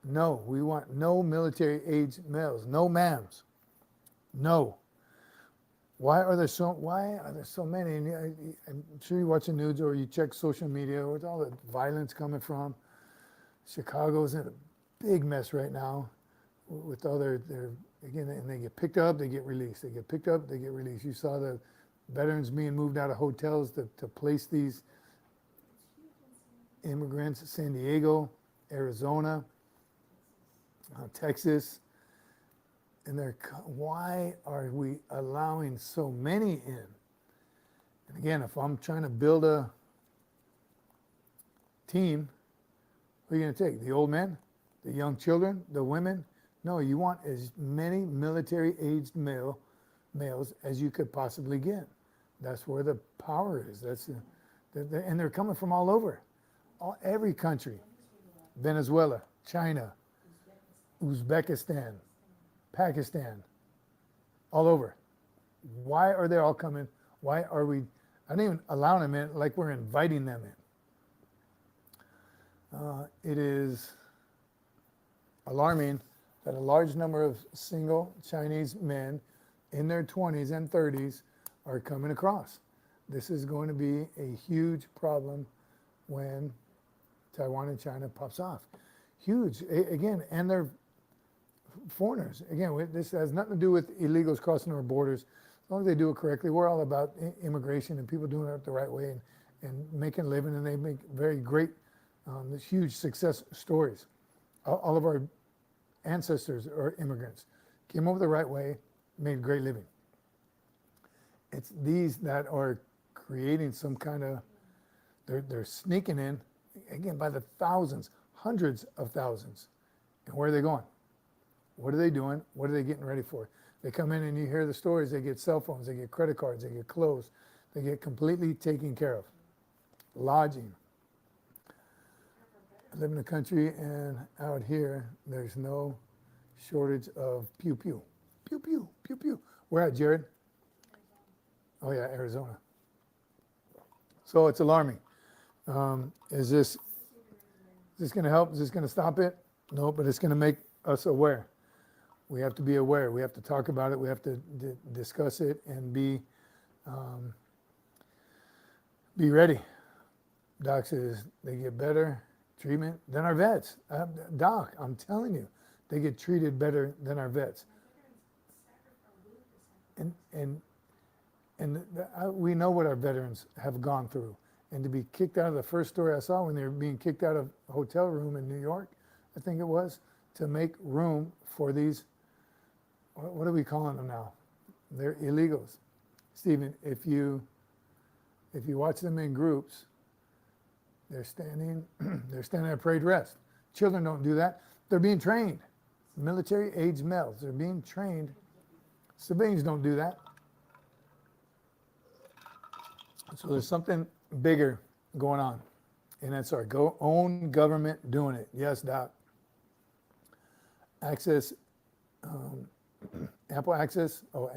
No, we want no military-aged males, no ma'ams, no. Why are there so many? And I'm sure you watch the news or you check social media. Where's all the violence coming from? Chicago's in a big mess right now with all their again, and they get picked up, they get released. They get picked up, they get released. You saw the veterans being moved out of hotels to place these immigrants. San Diego, Arizona, Texas. And why are we allowing so many in? And again, if I'm trying to build a team, who are you going to take? The old men? The young children? The women? No, you want as many military-aged males as you could possibly get. That's where the power is. And they're coming from all over. Every country. Venezuela, China, Uzbekistan, Pakistan, all over. Why are they all coming? Why are we, I don't even allow them in like we're inviting them in. It is alarming that a large number of single Chinese men in their 20s and 30s are coming across. This is going to be a huge problem when Taiwan and China pops off. Huge, again, and they're foreigners. Again, this has nothing to do with illegals crossing our borders. As long as they do it correctly, we're all about immigration and people doing it the right way and making a living, and they make very great, huge success stories. All of our ancestors are immigrants, came over the right way, made a great living. It's these that are creating some kind of, they're sneaking in, again, by the thousands, hundreds of thousands. And where are they going? What are they doing? What are they getting ready for? They come in and you hear the stories. They get cell phones, they get credit cards, they get clothes. They get completely taken care of. Lodging. I live in the country, and out here, there's no shortage of pew pew. Pew pew, pew pew. Where at, Jared? Oh yeah, Arizona. So it's alarming. Is this going to help? Is this going to stop it? No, but it's going to make us aware. We have to be aware. We have to talk about it. We have to discuss it and be ready. Doc says they get better treatment than our vets. Doc, I'm telling you, they get treated better than our vets. And we know what our veterans have gone through. And to be kicked out of the first story I saw when they were being kicked out of a hotel room in New York, I think it was, to make room for these, what are we calling them now? They're illegals. Stephen, if you watch them in groups, they're standing at parade rest. Children don't do that. They're being trained. Military-aged males, they're being trained. Civilians don't do that. So there's something bigger going on. And that's our own government doing it. Yes, Doc. Access, ample access. Oh,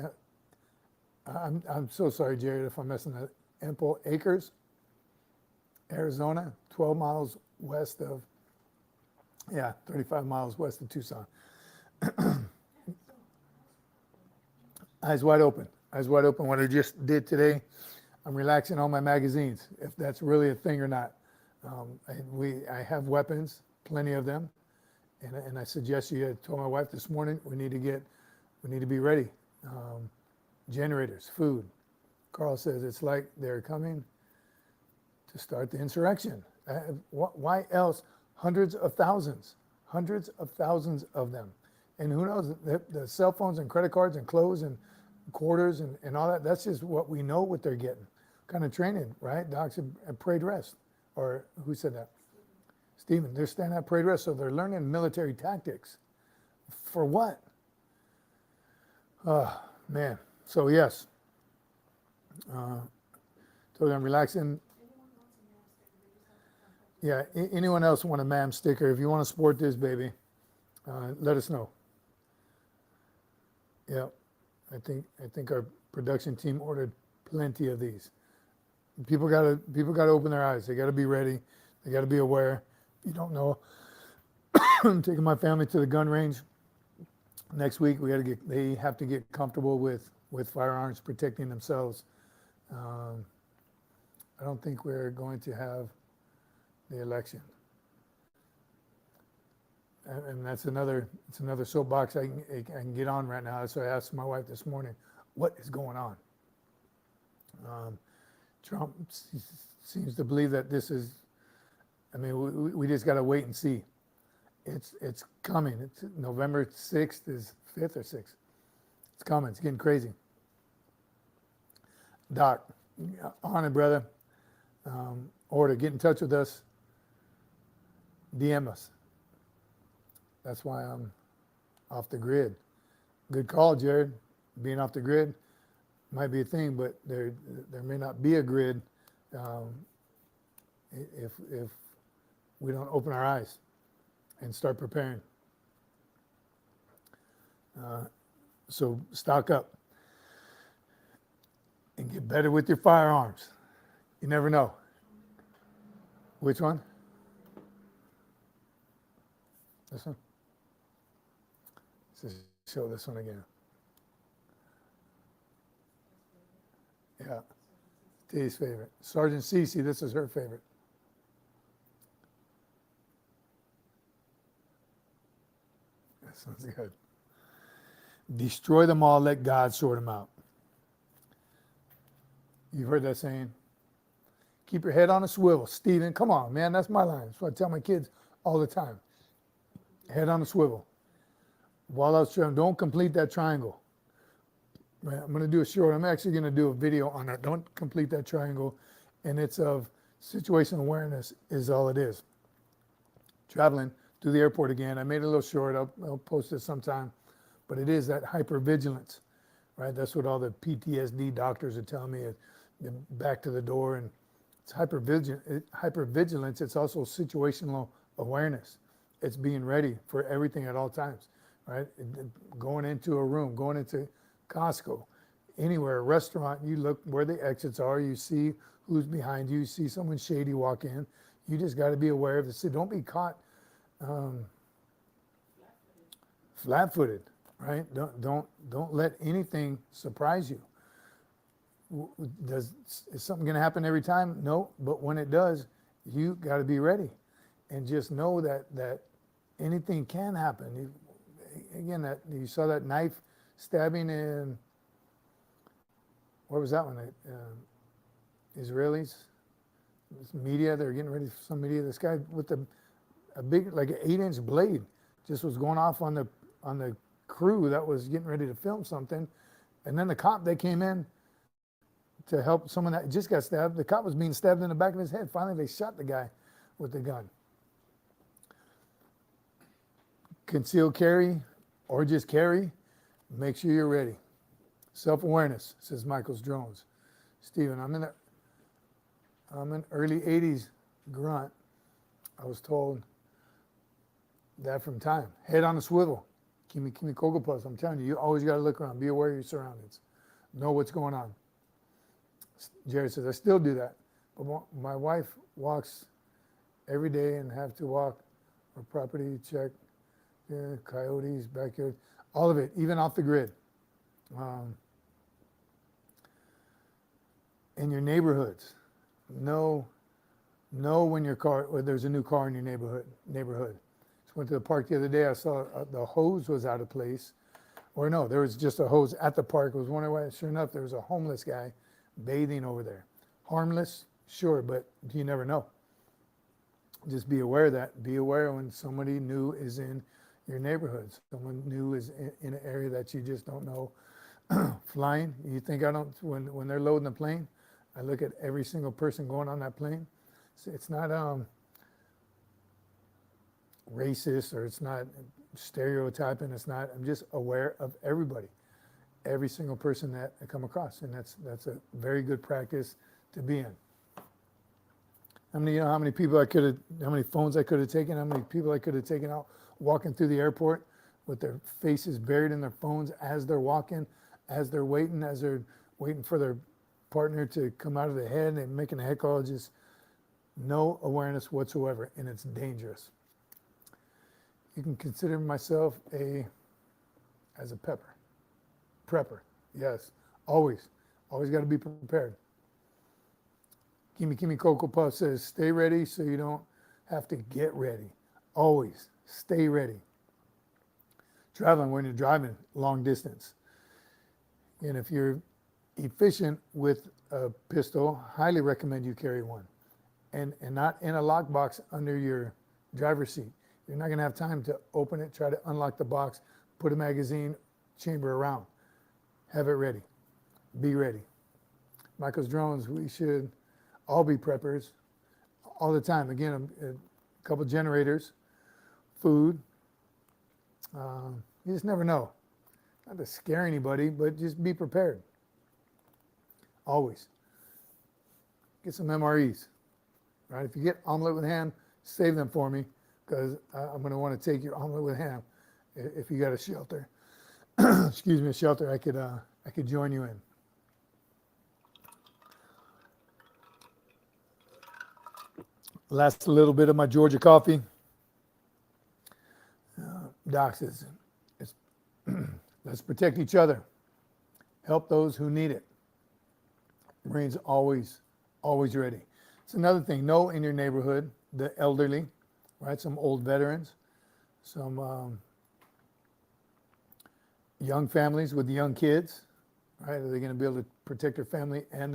I'm so sorry, Jared, if I'm messing that. Ample acres, Arizona, 12 miles west of, 35 miles west of Tucson. Eyes wide open. Eyes wide open. What I just did today, I'm relaxing all my magazines, if that's really a thing or not. I have weapons, plenty of them, and I suggest you. I told my wife this morning we need to be ready. Generators, food. Carl says it's like they're coming to start the insurrection. Why else? Hundreds of thousands of them, and who knows? The cell phones and credit cards and clothes and quarters and all that. That's just what we know what they're getting. Kind of training, right? Docs at parade rest. Or who said that? Stephen. They're standing at parade rest, so they're learning military tactics. For what? Oh, man. So yes. Told you I'm relaxing. Yeah, anyone else want a MAM sticker? If you want to sport this, baby, let us know. Yeah, I think our production team ordered plenty of these. People gotta open their eyes. They gotta be ready. They gotta be aware. If you don't know, I'm taking my family to the gun range next week. They have to get comfortable with firearms, protecting themselves. I don't think we're going to have the election, and it's another soapbox I can get on right now. So I asked my wife this morning, what is going on? Trump seems to believe that this is, we just got to wait and see. It's coming. It's November 6th is 5th or 6th. It's coming. It's getting crazy. Doc, on it, brother. Or to get in touch with us, DM us. That's why I'm off the grid. Good call, Jared. Being off the grid might be a thing, but there may not be a grid if we don't open our eyes and start preparing. So stock up and get better with your firearms. You never know. Which one? This one? Let's just show this one again. Yeah. T's favorite. Sergeant Cece, this is her favorite. This one's good. Destroy them all, let God sort them out. You've heard that saying? Keep your head on a swivel. Stephen, come on, man, that's my line. That's what I tell my kids all the time. Head on a swivel. While I was trying, don't complete that triangle. Right, I'm going to do a short. I'm actually going to do a video on that. Don't complete that triangle. And it's of situational awareness is all it is. Traveling through the airport again. I made a little short. I'll post it sometime. but it is that hypervigilance, right? That's what all the PTSD doctors are telling me. Back to the door, and it's hypervigilance. It's also situational awareness. It's being ready for everything at all times, right? Going into a room, going into Costco, anywhere, a restaurant, you look where the exits are, you see who's behind you, you see someone shady walk in. You just got to be aware of this. Don't be caught flat-footed, right? Don't let anything surprise you. Is something going to happen every time? No, but when it does, you got to be ready, and just know that anything can happen. Again, you saw that knife stabbing in, where was that one? Israelis, this media. They're getting ready for some media. This guy with a big, like an 8-inch blade, just was going off on the crew that was getting ready to film something, and then the cop that came in to help someone that just got stabbed. The cop was being stabbed in the back of his head. Finally, they shot the guy with the gun. Concealed carry or just carry, make sure you're ready. Self-awareness, says Michael's Drones. Stephen, I'm an early 80s grunt. I was told that from time. Head on a swivel. Kimi Cocoa Puffs. I'm telling you, you always got to look around. Be aware of your surroundings. Know what's going on. Jared says, I still do that. But my wife walks every day and have to walk for property check, coyotes, backyard, all of it, even off the grid. In your neighborhoods, know when there's a new car in your neighborhood. Just went to the park the other day. I saw the hose was out of place. Or no, there was just a hose at the park. I was wondering why. Sure enough, there was a homeless guy bathing over there. Harmless, sure, but you never know. Just be aware of that. Be aware when somebody new is in your neighborhood. Someone new is in an area that you just don't know. Flying, you think I don't, when they're loading the plane, I look at every single person going on that plane. So it's not racist, or it's not stereotyping. It's not, I'm just aware of everybody. Every single person that I come across, and that's a very good practice to be in. How many people how many phones I could have taken, how many people I could have taken out walking through the airport with their faces buried in their phones as they're walking, as they're waiting for their partner to come out of the head and making a head call. Just no awareness whatsoever, and it's dangerous. You can consider myself as a prepper, yes, always got to be prepared. Kimi Cocoa Puff says, stay ready so you don't have to get ready. Always stay ready. Traveling, when you're driving long distance. And if you're efficient with a pistol, highly recommend you carry one. And not in a lockbox under your driver's seat. You're not gonna have time to open it, try to unlock the box, put a magazine chamber around. Have it ready. Be ready. Michael's Drones, we should all be preppers all the time. Again, a couple generators, food. You just never know. Not to scare anybody, but just be prepared. Always. Get some MREs, right? If you get omelet with ham, save them for me, because I'm going to want to take your omelet with ham. If you got a shelter, excuse me, a shelter, I could join you in. Last little bit of my Georgia coffee. Doc says, let's protect each other. Help those who need it. Marines always ready. It's another thing. Know in your neighborhood the elderly, right? Some old veterans, some young families with young kids, right? Are they going to be able to protect their family and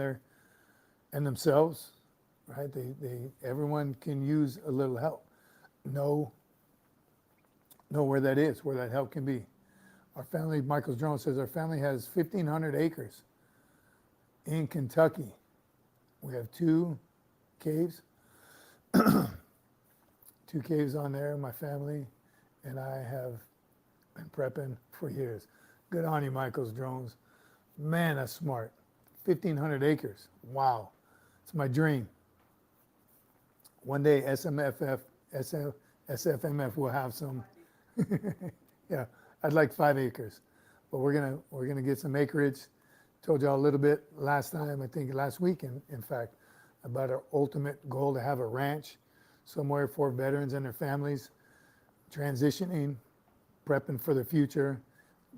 themselves? Right? Everyone can use a little help. Know where that is, where that help can be. Our family, Michael's Drone says, our family has 1,500 acres in Kentucky. We have 2 caves, 2 caves on there, my family, and I have Been prepping for years. Good on you, Michael's Drones. Man, that's smart. 1,500 acres. Wow. It's my dream. One day SFMF will have some. Yeah, I'd like 5 acres, but we're gonna get some acreage. Told y'all a little bit last time, I think last week, in fact, about our ultimate goal to have a ranch somewhere for veterans and their families transitioning, prepping for the future.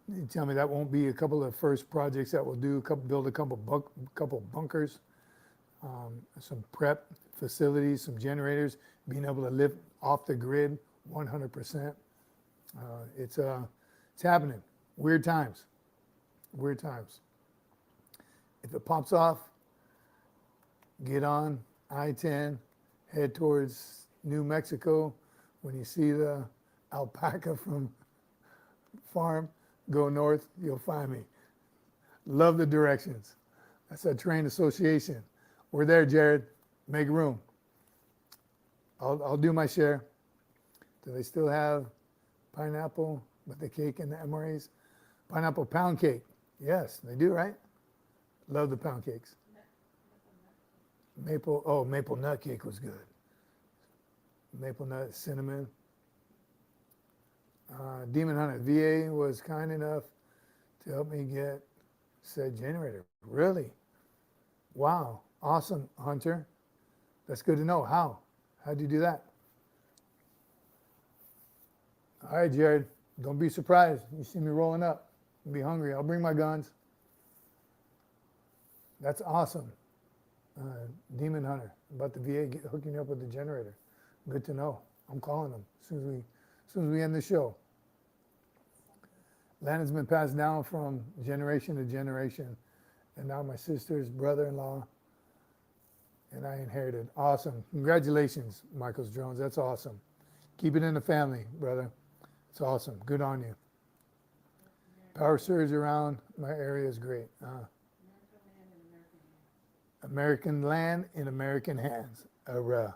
You tell me that won't be a couple of first projects that we'll do, build a couple bunkers, some prep facilities, some generators, being able to live off the grid 100%. It's happening. Weird times. Weird times. If it pops off, get on I-10, head towards New Mexico. When you see the alpaca from farm, go north, you'll find me. Love the directions. That's a train association. We're there, Jared. Make room. I'll do my share. Do they still have pineapple with the cake and the MRAs? Pineapple pound cake. Yes, they do, right? Love the pound cakes. Maple nut cake was good. Maple nut, cinnamon. Demon Hunter, VA was kind enough to help me get said generator. Really? Wow. Awesome, Hunter. That's good to know. How'd you do that? All right, Jared. Don't be surprised. You see me rolling up. I'll be hungry. I'll bring my guns. That's awesome. Demon Hunter, about the VA hooking you up with the generator. Good to know. I'm calling them as soon as we end the show. Land has been passed down from generation to generation, and now my sister's brother-in-law and I inherited. Awesome. Congratulations, Michael's Drones. That's awesome. Keep it in the family, brother. It's awesome. Good on you. Power surge around my area is great. American land in American hands. URAH.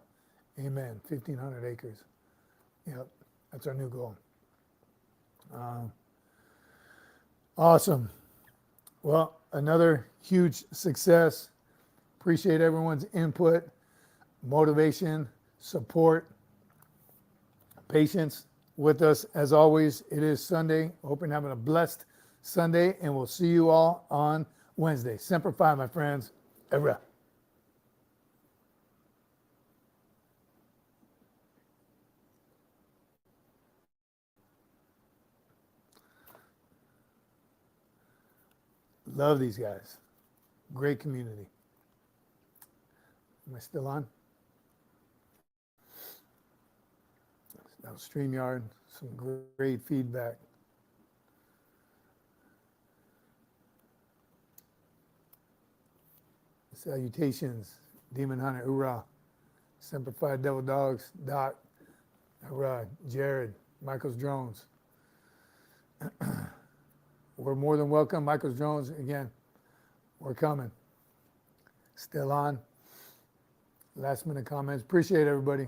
Amen. 1,500 acres. Yep. That's our new goal. Awesome. Well, another huge success. Appreciate everyone's input, motivation, support, patience with us. As always, it is Sunday. Hope you're having a blessed Sunday, and we'll see you all on Wednesday. Semper Fi, my friends. URAH. Love these guys. Great community. Am I still on? Now StreamYard, some great feedback. Salutations, Demon Hunter, URAH. Semper Fi, Devil Dogs, Doc, URAH, Jared, Michael's Drones. We're more than welcome. Michael's Drones, again, we're coming. Still on. Last minute comments. Appreciate everybody.